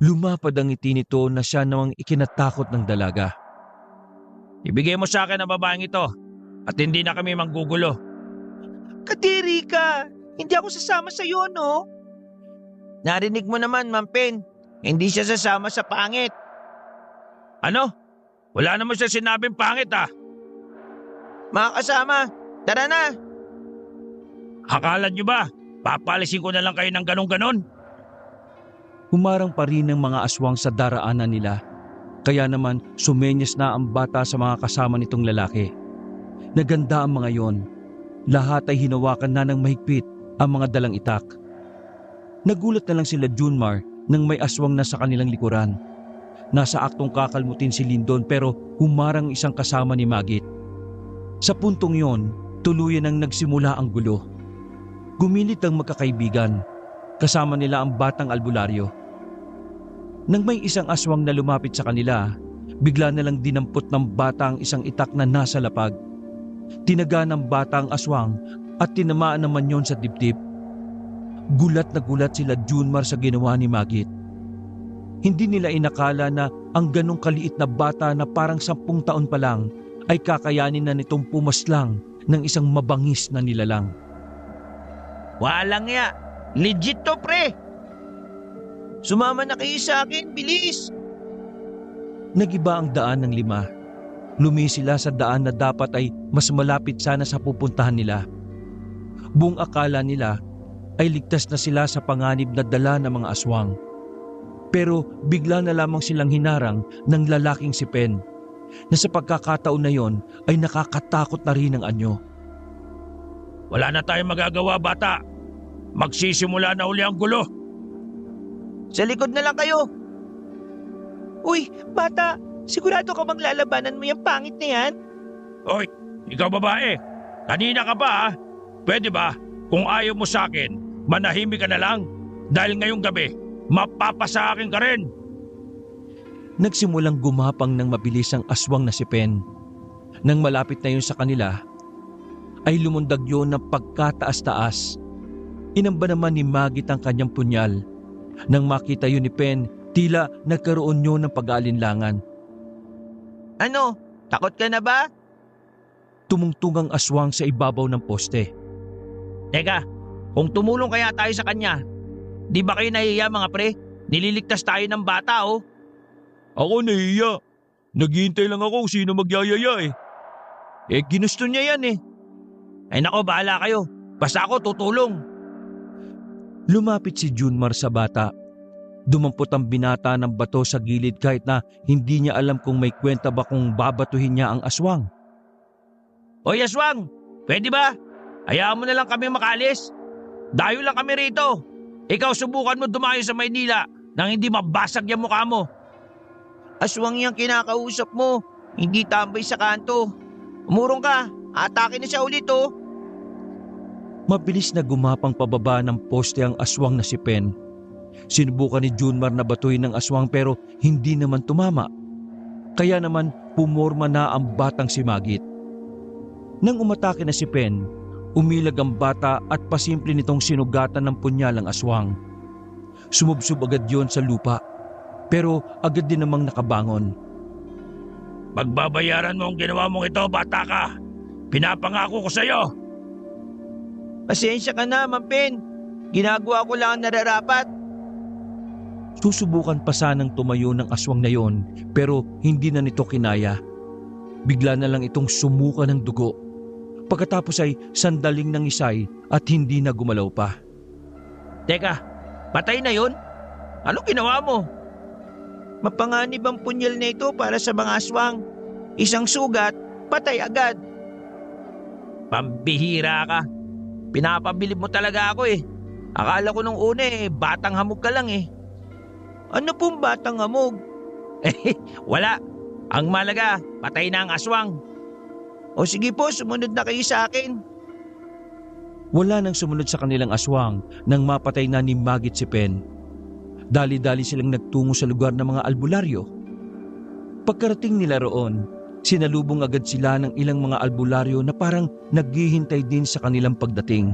Lumapad ang ngiti nito na siya namang ikinatakot ng dalaga. Ibigay mo sa akin ang babaeng ito at hindi na kami manggugulo. Kadiri ka! Hindi ako sasama sa iyo, no? Narinig mo naman, Ma'am Pen. Hindi siya sasama sa pangit. Ano? Wala naman siya sinabing pangit ah. Mga kasama, tara na! Akala niyo ba, papalisin ko na lang kayo ng ganon-ganon? Humarang pa rin ng mga aswang sa daraanan nila. Kaya naman sumenyas na ang bata sa mga kasama nitong lalaki. Naganda ang mga yon. Lahat ay hinawakan na ng mahigpit ang mga dalang itak. Nagulat na lang sila Junmar nang may aswang na sa kanilang likuran. Nasa aktong kakalmutin si Lyndon pero humarang isang kasama ni Magit. Sa puntong yon, tuluyan ang nagsimula ang gulo. Gumilit ang magkakaibigan. Kasama nila ang batang albularyo. Nang may isang aswang na lumapit sa kanila, bigla na lang dinampot ng bata ang isang itak na nasa lapag. Tinaga ng bata ang aswang at tinamaan naman yon sa dibdib. Gulat na gulat sila Junmar sa ginawa ni Magit. Hindi nila inakala na ang ganong kaliit na bata na parang 10 taon pa lang ay kakayanin na nitong pumaslang ng isang mabangis na nilalang. Walang ya! Legit to, pre! Sumama na kayo sa akin, bilis! Nagiba ang daan ng 5. Lumi sila sa daan na dapat ay mas malapit sana sa pupuntahan nila. Buong akala nila ay ligtas na sila sa panganib na dala ng mga aswang. Pero bigla na lamang silang hinarang ng lalaking si Pen na sa pagkakataon na yon ay nakakatakot na rin ang anyo. Wala na tayong magagawa, bata. Magsisimula na uli ang gulo. Sa likod na lang kayo. Uy, bata, sigurado ka bang lalabanan mo yung pangit na yan? Hoy, ikaw babae. Kanina ka pa ha? Pwede ba? Kung ayaw mo sa akin, manahimik ka na lang. Dahil ngayong gabi, mapapasa akin ka rin. Nagsimulang gumapang ng mabilis ang aswang na si Pen. Nang malapit na yun sa kanila, ay lumundag yun ng pagkataas-taas. Inamba naman ni Magit ang kanyang punyal. Nang makita yun ni Pen, tila nagkaroon yun ng pag-aalinlangan. Ano, takot ka na ba? Tumungtong ang aswang sa ibabaw ng poste. Teka, kung tumulong kaya tayo sa kanya, di ba kayo nahihiya mga pre? Nililigtas tayo ng bata oh. Ako nahiya. Naghihintay lang ako kung sino magyayaya eh. Ginusto niya yan eh. Ay nako, bahala kayo. Basta ako tutulong. Lumapit si Junmar sa bata. Dumampot ang binata ng bato sa gilid kahit na hindi niya alam kung may kwenta ba kung babatuhin niya ang aswang. Hoy aswang, pwede ba? Hayaan mo na lang kami makalis. Dayo lang kami rito. Ikaw subukan mo dumayo sa Maynila nang hindi mabasag yung mukha mo. Aswang yung kinakausap mo, hindi tambay sa kanto. Umurong ka, atake na siya ulit oh. Mabilis na gumapang pababa ng poste ang aswang na si Pen. Sinubukan ni Junmar na batuhin ng aswang pero hindi naman tumama. Kaya naman pumorma na ang batang si Magit. Nang umatake na si Pen, umilag ang bata at pasimple nitong sinugatan ng punyal ang aswang. Sumubsob agad yon sa lupa, pero agad din namang nakabangon. Pagbabayaran mo ang ginawa mong ito, bata ka. Pinapangako ko sa'yo. Pasensya ka na, Mampin. Ginagawa ko lang ang nararapat. Susubukan pa sanang tumayo ng aswang na yon pero hindi na nito kinaya. Bigla na lang itong sumuka ng dugo. Pagkatapos ay sandaling nangisay at hindi na gumalaw pa. Teka, patay na yun? Anong ginawa mo? Mapanganib ang punyal na ito para sa mga aswang. Isang sugat, patay agad. Pambihira ka. Pinapabilib mo talaga ako eh. Akala ko nung una batang hamog ka lang eh. Ano pong batang hamog? Wala. Ang malaga, patay na ang aswang. O sige po, sumunod na kayo sa akin. Wala nang sumunod sa kanilang aswang nang mapatay na ni Magit si Pen. Dali-dali silang nagtungo sa lugar ng mga albularyo. Pagkarating nila roon, sinalubong agad sila ng ilang mga albularyo na parang naghihintay din sa kanilang pagdating.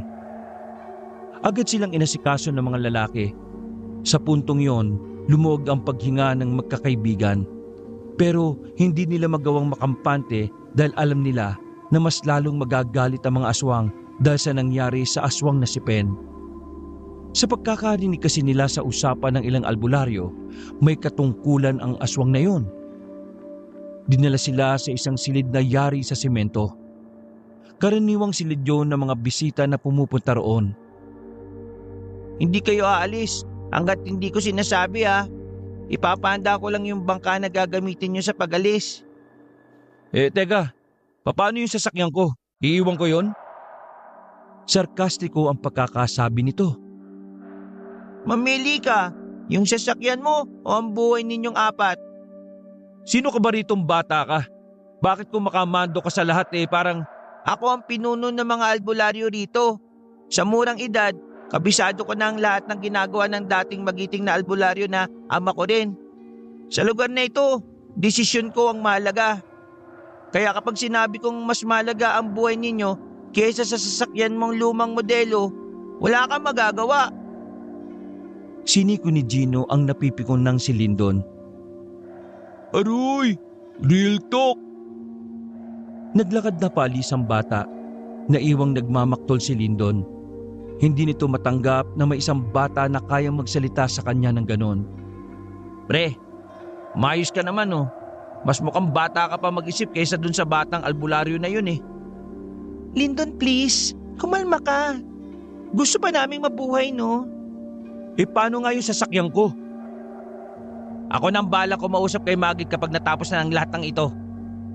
Agad silang inasikaso ng mga lalaki. Sa puntong yon, lumuwag ang paghinga ng magkakaibigan. Pero hindi nila magawang makampante dahil alam nila na mas lalong magagalit ang mga aswang dahil sa nangyari sa aswang na si Pen. Sa pagkakarinig kasi nila sa usapan ng ilang albularyo, may katungkulan ang aswang na yon. Dinala sila sa isang silid na yari sa semento. Karaniwang silid yun ng mga bisita na pumupunta roon. Hindi kayo aalis hanggat hindi ko sinasabi ha. Ipapahanda ko lang yung bangka na gagamitin nyo sa pag-alis. Teka, paano yung sasakyan ko? Iiwan ko yon? Sarkastiko ang pagkakasabi nito. Mamili ka, yung sasakyan mo o ang buhay ninyong apat. Sino ka ba ritong bata ka? Bakit kung makamando ka sa lahat parang... Ako ang pinuno ng mga albularyo rito. Sa murang edad, kabisado ko na ang lahat ng ginagawa ng dating magiting na albularyo na ama ko rin. Sa lugar na ito, desisyon ko ang mahalaga. Kaya kapag sinabi kong mas mahalaga ang buhay ninyo kaysa sa sasakyan mong lumang modelo, wala kang magagawa. Siniko ni Gino ang napipikon ng si Lyndon. Aroy! Real talk! Naglakad na paalis ang bata. Naiwang nagmamaktol si Lyndon. Hindi nito matanggap na may isang bata na kayang magsalita sa kanya ng ganon. Pre, mayos ka naman oh. Mas mukhang bata ka pa mag-isip kaysa dun sa batang albularyo na yun eh. Lyndon, please, kumalma ka. Gusto pa naming mabuhay, no? Paano nga yung sasakyan ko? Ako nang bala ko mausap kay Magit kapag natapos na ang lahat ng ito.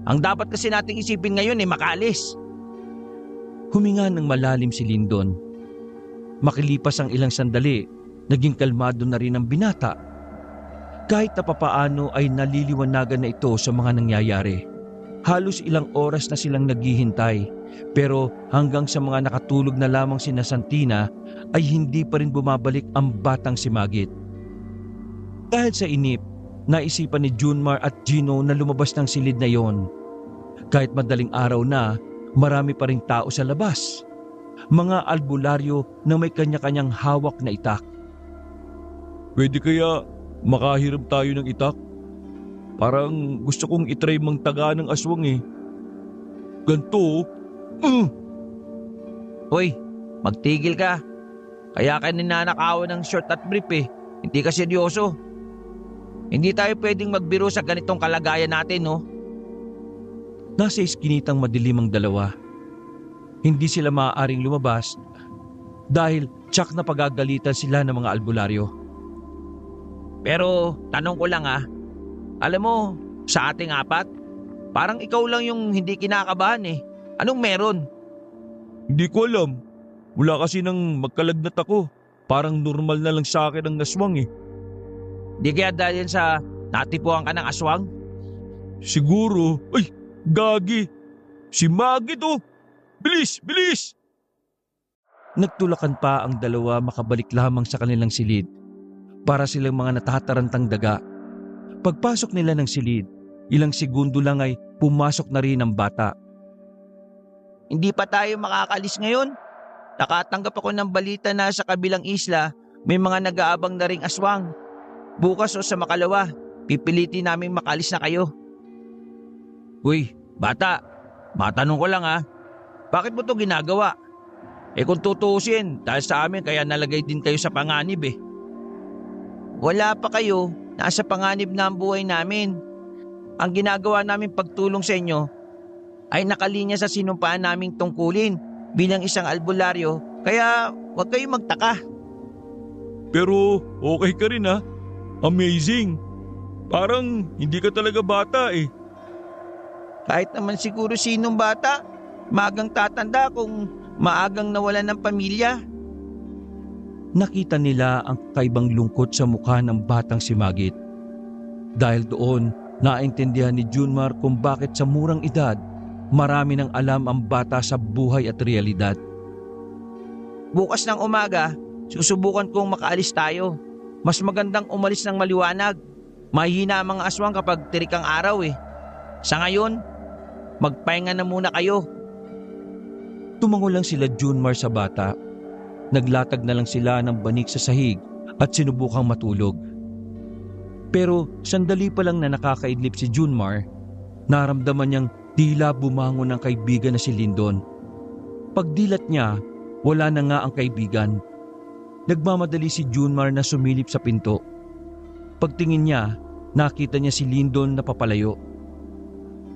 Ang dapat kasi nating isipin ngayon makaalis. Huminga ng malalim si Lyndon. Makilipas ang ilang sandali, naging kalmado na rin ang binata. Kahit na papaano ay naliliwanagan na ito sa mga nangyayari. Halos ilang oras na silang naghihintay, pero hanggang sa mga nakatulog na lamang sina Santina ay hindi pa rin bumabalik ang batang si Magit. Dahil sa inip, naisipan ni Junmar at Gino na lumabas ng silid na yon. Kahit madaling araw na, marami pa ring tao sa labas. Mga albularyo na may kanya-kanyang hawak na itak. Pwede kaya makahiram tayo ng itak? Parang gusto kong itry mang taga ng aswang eh. Ganto. Hoy, magtigil ka. Kaya ka ninanakawan ng short at brief eh. Hindi ka seryoso. Hindi tayo pwedeng magbiro sa ganitong kalagayan natin, no? Nasa iskinitang madilim ang dalawa. Hindi sila maaaring lumabas dahil tsak na pagagalitan sila ng mga albularyo. Pero tanong ko lang alam mo, sa ating apat, parang ikaw lang yung hindi kinakabahan eh. Anong meron? Hindi ko alam. Mula kasi nang magkalagnat ako, parang normal na lang sa akin ang aswang eh. Di kaya dahil sa natipuan ka ng aswang? Siguro. Ay, gagi. Si Magit oh. Bilis, bilis! Nagtulakan pa ang dalawa makabalik lamang sa kanilang silid. Para silang mga natatarantang daga. Pagpasok nila ng silid, ilang segundo lang ay pumasok na rin ang bata. Hindi pa tayo makakalis ngayon. Nakatanggap ako ng balita na sa kabilang isla may mga nag-aabang na ring aswang. Bukas o sa makalawa, pipilitin namin makalis na kayo. Uy, bata, matanong ko lang bakit mo to ginagawa? Kung tutuusin, dahil sa amin kaya nalagay din kayo sa panganib eh. Wala pa kayo, nasa panganib na ang buhay namin. Ang ginagawa namin pagtulong sa inyo ay nakalinya sa sinumpaan naming tungkulin bilang isang albularyo, kaya huwag kayong magtaka. Pero okay ka rin Amazing. Parang hindi ka talaga bata eh. Kahit naman siguro sinong bata, maagang tatanda kung maagang nawalan ng pamilya. Nakita nila ang kakaibang lungkot sa mukha ng batang si Magit. Dahil doon, naintindihan ni Junmar kung bakit sa murang edad, marami nang alam ang bata sa buhay at realidad. Bukas ng umaga, susubukan kong makaalis tayo. Mas magandang umalis ng maliwanag. Mahihina ang mga aswang kapag tirik ang araw eh. Sa ngayon, magpahinga na muna kayo. Tumango lang sila Junmar sa bata. Naglatag na lang sila ng banig sa sahig at sinubukang matulog. Pero sandali pa lang na nakakaidlip si Junmar, naramdaman niyang tila bumangon ang kaibigan na si Lyndon. Pagdilat niya, wala na nga ang kaibigan. Nagmamadali si Junmar na sumilip sa pinto. Pagtingin niya, nakita niya si Lyndon na papalayo.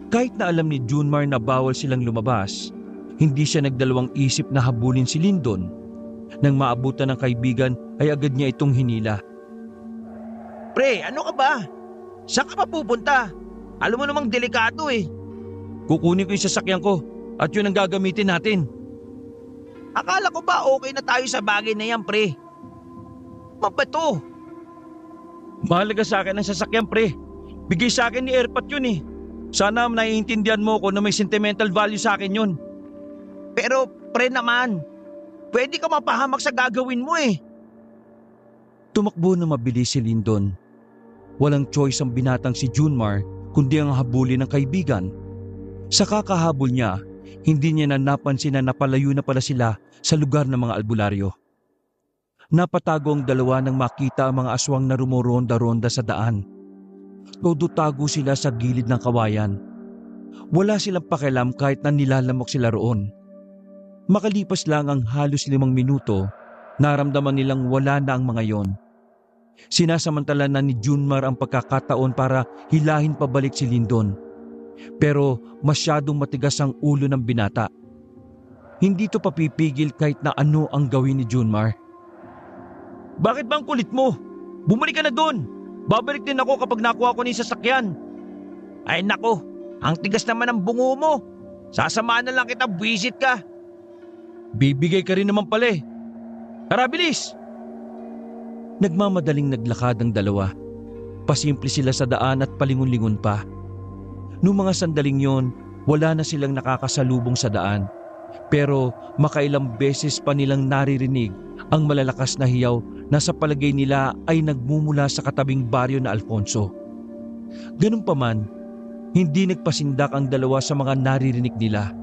Kahit na alam ni Junmar na bawal silang lumabas, hindi siya nagdalawang isip na habulin si Lyndon. Nang maabutan ng kaibigan ay agad niya itong hinila. Pre, ano ka ba? Saan ka pa pupunta? Alam mo namang delikado eh. Kukunin ko yung sasakyan ko at yun ang gagamitin natin. Akala ko ba okay na tayo sa bagay na yan, pre? Mabato. Mahalaga sa akin ang sasakyan, pre. Bigay sa akin ni Airpat yun eh. Sana naiintindihan mo ko na may sentimental value sa akin yun. Pero pre naman, pwede ka mapahamak sa gagawin mo eh. Tumakbo na mabilis si Lyndon. Walang choice ang binatang si Junmar kundi ang habulin ng kaibigan. Sa kakahabol niya, hindi niya na napansin na napalayo na pala sila sa lugar ng mga albularyo. Napatago ang dalawa nang makita ang mga aswang na rumoronda-ronda sa daan. Todo-tago sila sa gilid ng kawayan. Wala silang pakialam kahit na nilalamok sila roon. Makalipas lang ang halos 5 minuto, naramdaman nilang wala na ang mga yon. Sinasamantala na ni Junmar ang pagkakataon para hilahin pabalik si Lyndon. Pero masyadong matigas ang ulo ng binata. Hindi to papipigil kahit na ano ang gawin ni Junmar. Bakit ba ang kulit mo? Bumalik ka na doon. Babalik din ako kapag nakuha ko ni sasakyan. Ay nako, ang tigas naman ng bungo mo. Sasamaan na lang kita, buwisit ka. bibigay ka rin naman pala eh. Tara, bilis! Nagmamadaling naglakad ang dalawa. Pasimple sila sa daan at palingon-lingon pa. Noong mga sandaling yon, wala na silang nakakasalubong sa daan. Pero makailang beses pa nilang naririnig ang malalakas na hiyaw na sa palagay nila ay nagmumula sa katabing baryo na Alfonso. Ganun pa man, hindi nagpasindak ang dalawa sa mga naririnig nila.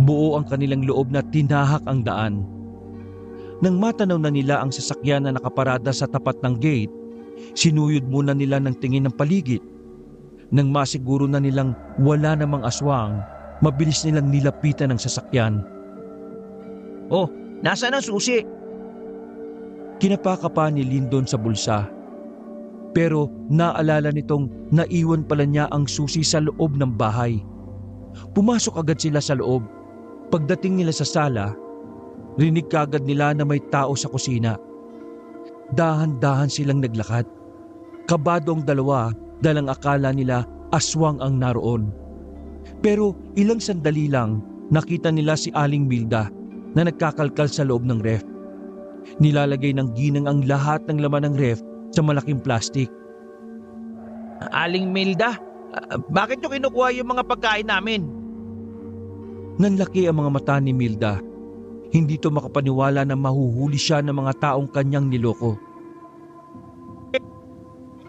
Buo ang kanilang loob na tinahak ang daan. Nang matanaw na nila ang sasakyan na nakaparada sa tapat ng gate, sinuyod muna nila ng tingin ng paligid. Nang masiguro na nilang wala namang aswang, mabilis nilang nilapitan ang sasakyan. Oh, nasaan ang susi? Kinapaka pa ni Lyndon sa bulsa. Pero naalala nitong naiwan pala niya ang susi sa loob ng bahay. Pumasok agad sila sa loob. Pagdating nila sa sala, rinig kagad nila na may tao sa kusina. Dahan-dahan silang naglakad. Kabado ang dalawa dahil ang akala nila aswang ang naroon. Pero ilang sandali lang nakita nila si Aling Milda na nagkakalkal sa loob ng ref. Nilalagay ng ginang ang lahat ng laman ng ref sa malaking plastik. Aling Milda, bakit nyo kinukuha yung mga pagkain namin? Nanlaki ang mga mata ni Milda. Hindi to makapaniwala na mahuhuli siya ng mga taong kanyang niloko.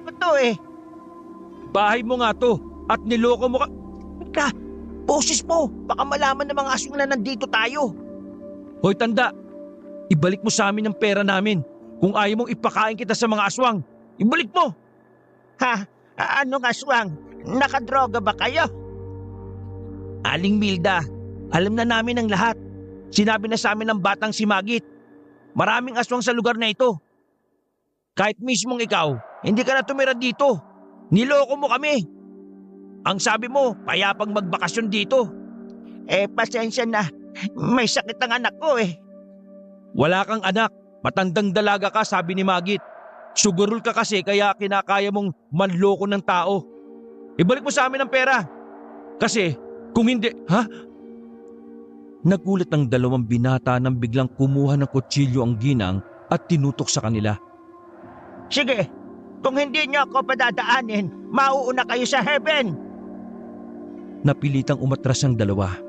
Ito eh. Bahay mo nga to at niloko mo ka. Ka, boses mo. Baka malaman ng mga aswang na nandito tayo. Hoy tanda, ibalik mo sa amin ang pera namin. Kung ayaw mong ipakain kita sa mga aswang, ibalik mo! Ha? Anong aswang? Nakadroga ba kayo? Aling Milda, alam na namin ang lahat. Sinabi na sa amin ng batang si Magit. Maraming aswang sa lugar na ito. Kahit mismong ikaw, hindi ka na tumira dito. Niloko mo kami. Ang sabi mo, payapang magbakasyon dito. Pasensya na. May sakit ang anak ko eh. Wala kang anak. Matandang dalaga ka, sabi ni Magit. Sugurul ka kasi kaya kinakaya mong manloko ng tao. Ibalik mo sa amin ang pera. Kasi kung hindi, ha? Nagulat ang dalawang binata nang biglang kumuha ng kutsilyo ang ginang at tinutok sa kanila. Sige, kung hindi niyo ako padadaanin, mauuna kayo sa heaven. Napilitang umatras ang dalawa.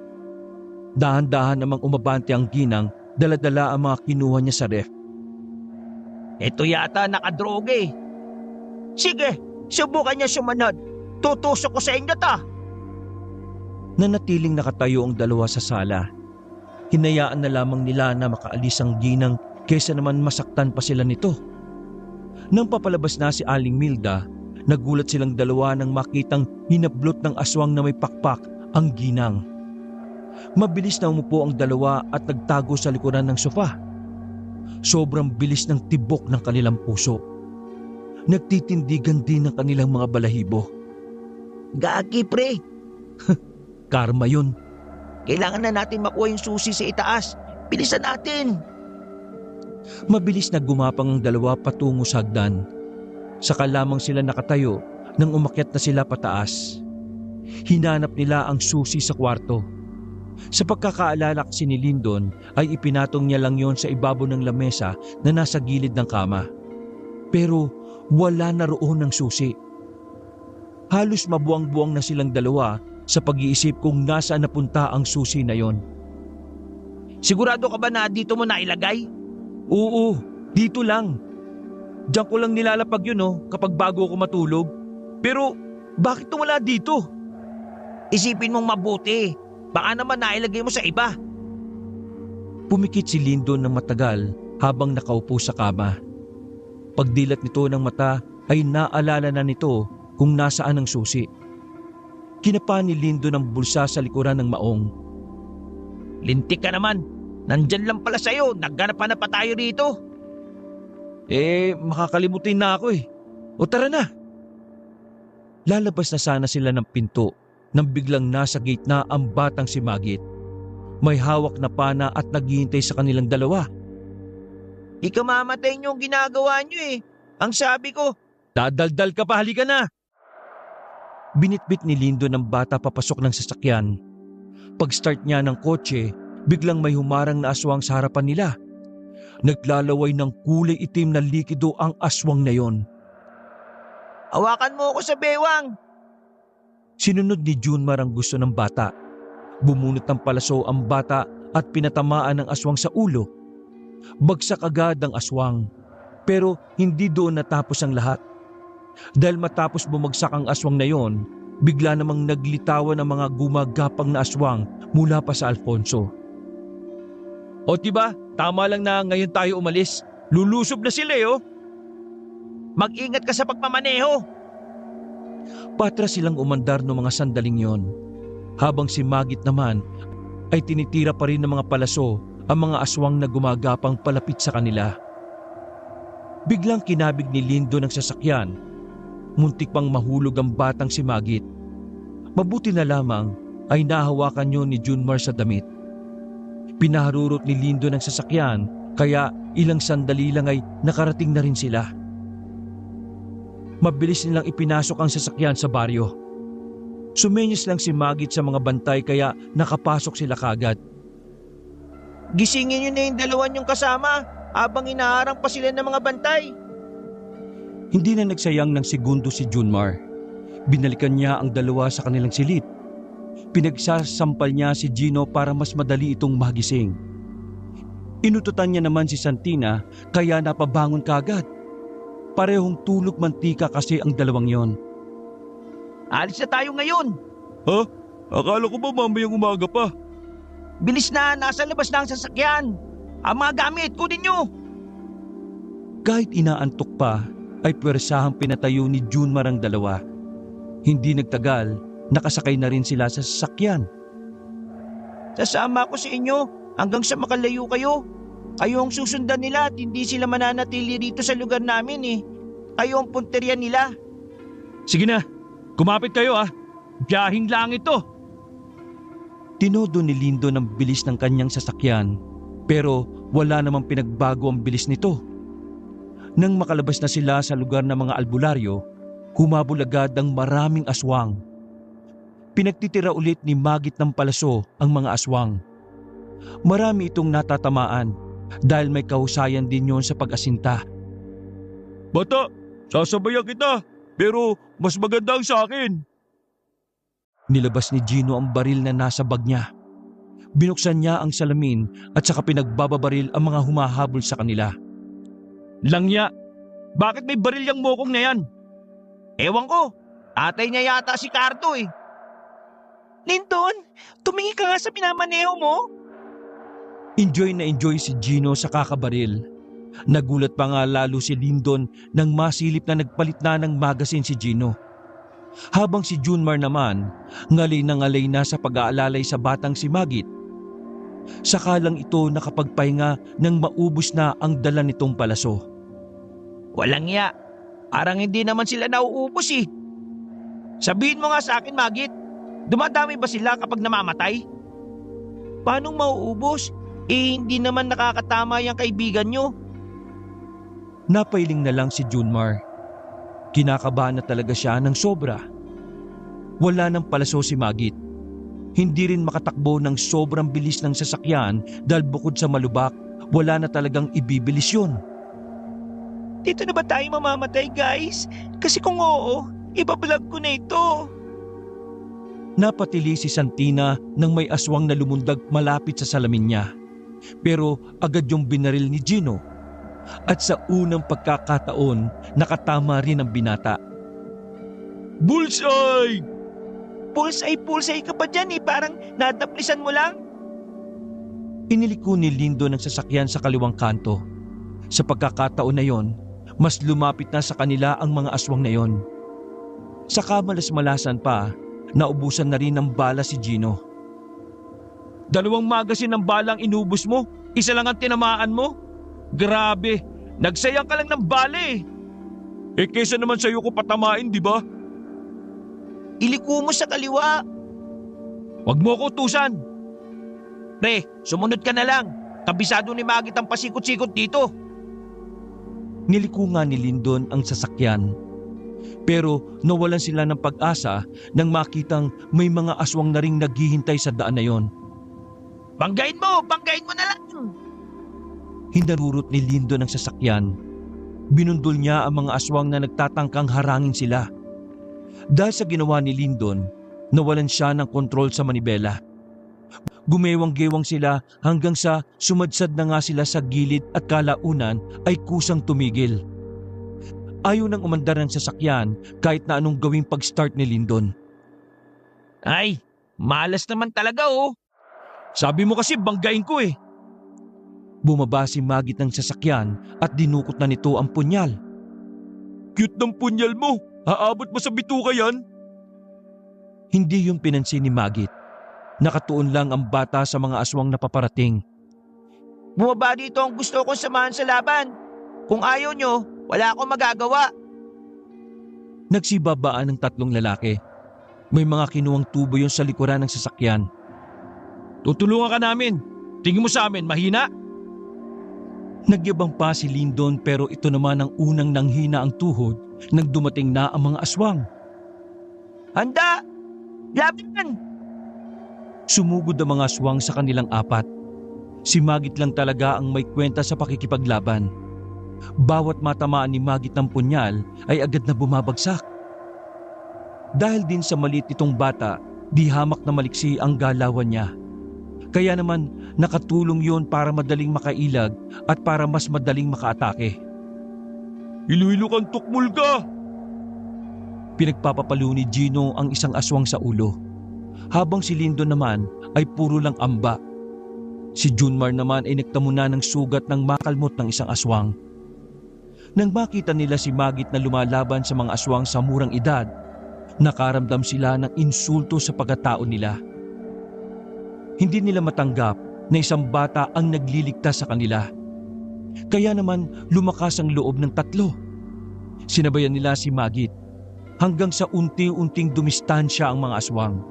Dahan-dahan namang umabante ang ginang, dala-dala ang mga kinuha niya sa ref. Ito yata nakadroga eh. Sige, subukan niya sumunod. Tutusok ko sa inyo to. Nanatiling nakatayo ang dalawa sa sala. Hinayaan na lamang nila na makaalis ang ginang kaysa naman masaktan pa sila nito. Nang papalabas na si Aling Milda, nagulat silang dalawa nang makitang hinablot ng aswang na may pakpak ang ginang. Mabilis na umupo ang dalawa at nagtago sa likuran ng sofa. Sobrang bilis ng tibok ng kanilang puso. Nagtitindigan din ang kanilang mga balahibo. Gagi pre, Karma yun. kailangan na natin makuha yung susi sa itaas. Bilisan natin. Mabilis na gumapang ang dalawa patungo sa hagdan. Saka lamang sila nakatayo nang umakyat na sila pataas. Hinanap nila ang susi sa kwarto. Sa pagkakaalala kasi ni Lyndon ay ipinatong niya lang yon sa ibabaw ng lamesa na nasa gilid ng kama. Pero wala na roon ng susi. Halos mabuang-buang na silang dalawa sa pag-iisip kung nasaan napunta ang susi na yon. Sigurado ka ba na dito mo nailagay? Oo, dito lang. Diyan ko lang nilalapag yun kapag bago ako matulog. Pero bakit wala dito? Isipin mong mabuti. Baka naman nailagay mo sa iba. Pumikit si Lyndon ng matagal habang nakaupo sa kama. Pagdilat nito ng mata ay naalala na nito kung nasaan ang susi. Kinapa ni Lyndon ang bulsa sa likuran ng maong. Lintik ka naman. Nandyan lang pala sa'yo. Nagganap-hanap pa tayo rito. Makakalimutin na ako eh. O tara na. Lalabas na sana sila ng pinto nang biglang nasa gate na ang batang si Magit. May hawak na pana at naghihintay sa kanilang dalawa. Ikamamatay niyo ang ginagawa niyo eh. Ang sabi ko, Dadaldal ka pa, halika na. Binitbit ni Lyndon ng bata papasok ng sasakyan. Pag-start niya ng kotse, Biglang may humarang na aswang sa harapan nila. Naglalaway ng kulay itim na likido ang aswang na yon. Hawakan mo ako sa bewang! Sinunod ni Junmar ang gusto ng bata. Bumunot ng palaso ang bata at pinatamaan ng aswang sa ulo. Bagsak agad ang aswang, pero hindi doon natapos ang lahat. Dahil matapos bumagsak ang aswang na yon, bigla namang naglitawan ang mga gumagapang na aswang mula pa sa Alfonso. O diba, tama lang na ngayon tayo umalis. Lulusob na sila oh. Mag-ingat ka sa pagmamaneho. Patras silang umandar noong mga sandaling yon, habang si Magit naman ay tinitira pa rin ng mga palaso ang mga aswang na gumagapang palapit sa kanila. Biglang kinabig ni Lindo ng sasakyan. Muntik pang mahulog ang batang si Magit. Mabuti na lamang ay nahawakan yun ni Junmar sa damit. Pinaharurot ni Lindo ng sasakyan kaya ilang sandali lang ay nakarating na rin sila. Mabilis nilang ipinasok ang sasakyan sa baryo. Sumenyos lang si Magit sa mga bantay kaya nakapasok sila kagad. Gisingin nyo na yung dalawa nyong kasama habang inaharang pa sila ng mga bantay. Hindi na nagsayang ng segundo si Junmar. Binalikan niya ang dalawa sa kanilang silid. Pinagsasampal niya si Gino para mas madali itong magising. Inututan niya naman si Santina kaya napabangon kagad. Parehong tulog mantika kasi ang dalawang yon. Alis na tayo ngayon. Ha? Akala ko ba mamayang umaga pa? Bilis na, nasa labas na ang sasakyan. Ang mga gamit, kunin nyo. Kahit inaantok pa, ay pwersahang pinatayo ni Junmar ang dalawa. Hindi nagtagal, nakasakay na rin sila sa sasakyan. Sasama ko sa inyo hanggang sa makalayo kayo. Kayo ang susundan nila at hindi sila mananatili rito sa lugar namin eh. Kayo ang punteriya nila. Sige na, kumapit kayo ah. Biyahing lang ito. Tinodo ni Lindo ng bilis ng kanyang sasakyan, pero wala namang pinagbago ang bilis nito. Nang makalabas na sila sa lugar ng mga albularyo, humabol agad ang maraming aswang. Pinagtitira ulit ni Magit ng palaso ang mga aswang. Marami itong natatamaan dahil may kahusayan din yon sa pag-asinta. Bata, sasabayan kita, pero mas maganda ang sa akin. Nilabas ni Gino ang baril na nasa bag niya. Binuksan niya ang salamin at saka pinagbababaril ang mga humahabol sa kanila. Langya, bakit may baril yung mokong na yan? Ewan ko, tatay niya yata si Carto eh. Linton, tumingin ka nga sa pinamaneho mo. Enjoy na enjoy si Gino sa kakabaril. Nagulat pa nga lalo si Lindon nang masilip na nagpalit na ng magasin si Gino. Habang si Junmar naman, ngalay na sa pag-aalalay sa batang si Magit. Saka lang ito nakapagpahinga nang maubos na ang dala nitong palaso. Walang ya, parang hindi naman sila nauubos eh. Sabihin mo nga sa akin, Magit, dumadami ba sila kapag namamatay? Paanong mauubos? Eh hindi naman nakakatama yung kaibigan nyo. Napailing na lang si Junmar. Kinakabahan na talaga siya ng sobra. Wala nang palaso si Magit. Hindi rin makatakbo ng sobrang bilis ng sasakyan dahil bukod sa malubak, wala na talagang ibibilis yun. Dito na ba tayo mamamatay, guys? Kasi kung oo, ibablog ko na ito. Napatili si Santina nang may aswang na lumundag malapit sa salamin niya. Pero agad yung binaril ni Gino. At sa unang pagkakataon, nakatama rin ang binata. Bullseye! Pulsay ka pa dyan eh, parang nataplisan mo lang. Iniliko ni Lindo ng sasakyan sa kaliwang kanto. Sa pagkakataon na yon, mas lumapit na sa kanila ang mga aswang na yon. Sa kamalas-malasan pa, naubusan na rin ng bala si Gino. 2 magasin ng balang inubos mo, isa lang ang tinamaan mo? Grabe, nagsayang ka lang ng bala eh. Eh kesa naman sa'yo ko patamain, di ba? Iliko mo sa kaliwa. Huwag mo ko utusan. Pre, sumunod ka na lang. Kabisado ni Magit ang pasikot-sikot dito. Niliko nga ni Lindon ang sasakyan. Pero nawalan sila ng pag-asa nang makitang may mga aswang na ring naghihintay sa daan na yon. Banggain mo na lang! Hinarurot ni Lindon ang sasakyan. Binundol niya ang mga aswang na nagtatangkang harangin sila. Dahil sa ginawa ni Lindon, nawalan siya ng kontrol sa manibela. Gumewang-gewang sila hanggang sa sumadsad na nga sila sa gilid at kalaunan ay kusang tumigil. Ayaw nang umandar ng sasakyan kahit na anong gawing pag-start ni Lindon. Ay, malas naman talaga oh. Sabi mo kasi banggain ko eh. Bumaba si Magit ng sasakyan at dinukot na nito ang punyal. Cute ng punyal mo. Aabot mo sa bituka yan? Hindi yung pinansin ni Magit. Nakatuon lang ang bata sa mga aswang na paparating. Bumaba dito ang gusto kong samahan sa laban. Kung ayaw nyo, wala akong magagawa. Nagsibabaan ng tatlong lalaki. May mga kinuwang tubo yun sa likuran ng sasakyan. Tutulungan ka namin. Tingin mo sa amin, mahina? Nagyabang pa si Lindon pero ito naman ang unang nanghina ang tuhod nang dumating na ang mga aswang. Handa! Laban! Sumugod ang mga aswang sa kanilang apat. Si Magit lang talaga ang may kwenta sa pakikipaglaban. Bawat matamaan ni Magit ng punyal ay agad na bumabagsak. Dahil din sa maliit itong bata, di hamak na maliksi ang galawan niya. Kaya naman nakatulong yon para madaling makailag at para mas madaling makaatake. Ilu-ilo kang tukmul ka! Pinagpapapalo ni Gino ang isang aswang sa ulo. Habang si Lindon naman ay puro lang amba. Si Junmar naman ay nagtamuna ng sugat ng makalmot ng isang aswang. Nang makita nila si Magit na lumalaban sa mga aswang sa murang edad, nakaramdam sila ng insulto sa pagkatao nila. Hindi nila matanggap na isang bata ang nagliligtas sa kanila. Kaya naman lumakas ang loob ng tatlo. Sinabayan nila si Magit hanggang sa unti-unting dumistansya ang mga aswang.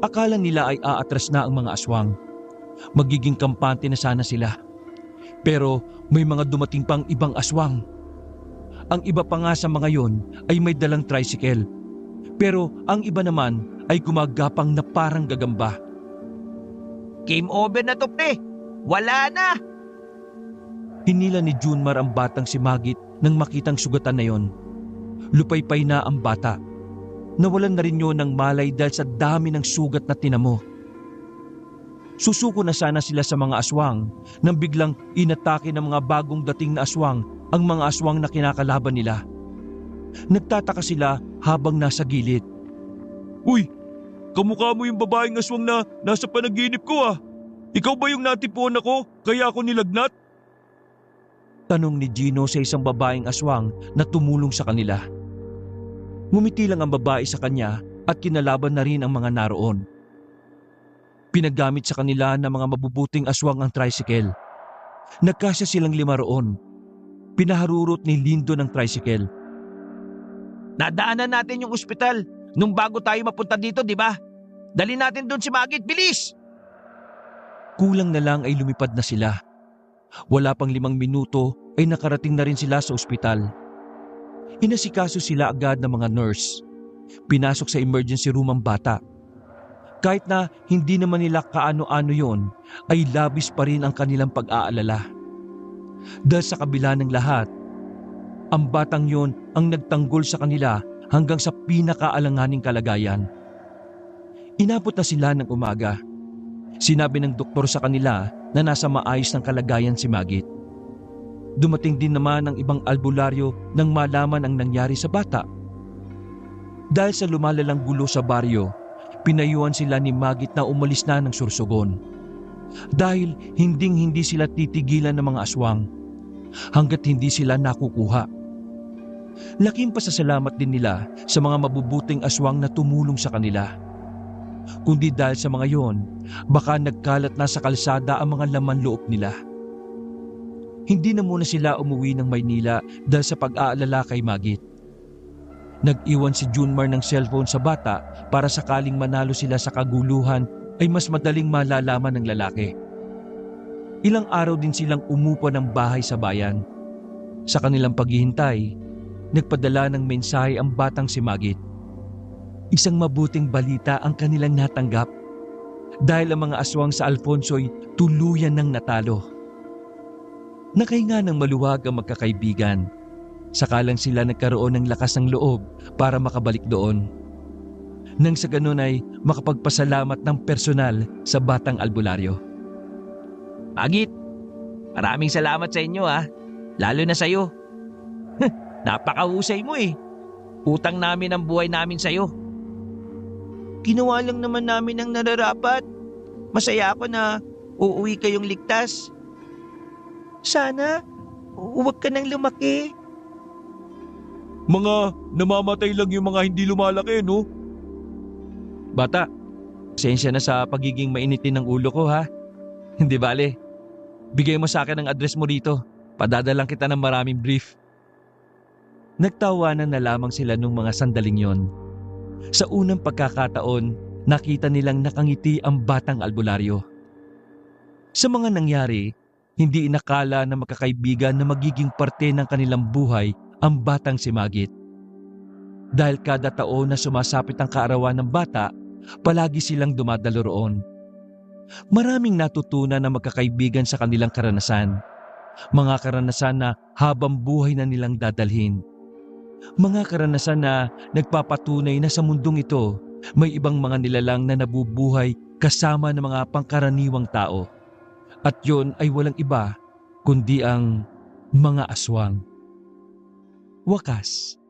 Akala nila ay aatras na ang mga aswang. Magiging kampante na sana sila. Pero may mga dumating pang ibang aswang. Ang iba pa nga sa mga yon ay may dalang tricycle. Pero ang iba naman ay gumagapang na parang gagamba. Game over na to pre! Wala na! Hinila ni Junmar ang batang si Magit nang makitang sugatan na yon. Lupaypay na ang bata. Nawalan na rin yun ng malay dahil sa dami ng sugat na tinamo. Susuko na sana sila sa mga aswang nang biglang inatake ng mga bagong dating na aswang ang mga aswang na kinakalaban nila. Nagtataka sila habang nasa gilid. Uy! Kamukha mo yung babaeng aswang na nasa panaginip ko ah. Ikaw ba yung natipuan ako kaya ako nilagnat? Tanong ni Gino sa isang babaeng aswang na tumulong sa kanila. Ngumiti lang ang babae sa kanya at kinalaban na rin ang mga naroon. Pinagamit sa kanila ng mga mabubuting aswang ang tricycle. Nagkasya silang 5 roon. Pinaharurot ni Lindon ang tricycle. Nadaanan natin yung ospital nung bago tayo mapunta dito, di ba? Dali natin doon si Magit, bilis! Kulang na lang ay lumipad na sila. Wala pang 5 minuto ay nakarating na rin sila sa ospital. Inasikaso sila agad ng mga nurse. Pinasok sa emergency room ang bata. Kahit na hindi naman nila kaano-ano yon, ay labis pa rin ang kanilang pag-aalala. Dahil sa kabila ng lahat, ang batang yon ang nagtanggol sa kanila hanggang sa pinakaalanganing kalagayan. Inabot na sila ng umaga. Sinabi ng doktor sa kanila na nasa maayos ng kalagayan si Magit. Dumating din naman ang ibang albularyo nang malaman ang nangyari sa bata. Dahil sa lumalalang gulo sa baryo, pinayuhan sila ni Magit na umalis na ng Sorsogon. Dahil hinding-hindi sila titigilan ng mga aswang hanggat hindi sila nakukuha. Laking pasasalamat din nila sa mga mabubuting aswang na tumulong sa kanila. Kundi dahil sa mga yon, baka nagkalat na sa kalsada ang mga laman loob nila. Hindi na muna sila umuwi ng Maynila dahil sa pag-aalala kay Magit. Nag-iwan si Junmar ng cellphone sa bata para sakaling manalo sila sa kaguluhan ay mas madaling malalaman ng lalaki. Ilang araw din silang umupa ng bahay sa bayan. Sa kanilang paghihintay, nagpadala ng mensahe ang batang si Magit. Isang mabuting balita ang kanilang natanggap. dahil ang mga aswang sa Alfonso'y tuluyan ng natalo. Nakahinga ng maluwag ang magkakaibigan. Sakalang sila nagkaroon ng lakas ng loob para makabalik doon. Nang sa ganun ay makapagpasalamat ng personal sa batang albularyo. Magit, maraming salamat sa inyo lalo na sa'yo. Napakahusay mo eh. Utang namin ang buhay namin sa'yo. Ginawa lang naman namin ang nararapat. Masaya ako na uuwi kayong ligtas. Sana, huwag ka nang lumaki. Mga namamatay lang yung mga hindi lumalaki, no? Bata, pasensya na sa pagiging mainitin ng ulo ko ha. Hindi bale, bigay mo sa akin ang address mo rito. Padadalang kita ng maraming brief. Nagtawanan na lamang sila nung mga sandaling yon. Sa unang pagkakataon, nakita nilang nakangiti ang batang albularyo. Sa mga nangyari, hindi inakala na magkakaibigan na magiging parte ng kanilang buhay ang batang si Magit. Dahil kada taon na sumasapit ang kaarawan ng bata, palagi silang dumadalo roon. Maraming natutunan na magkakaibigan sa kanilang karanasan. Mga karanasan na habang buhay na nilang dadalhin. Mga karanasan na nagpapatunay na sa mundong ito, may ibang mga nilalang na nabubuhay kasama ng mga pangkaraniwang tao. At yon ay walang iba kundi ang mga aswang. Wakas.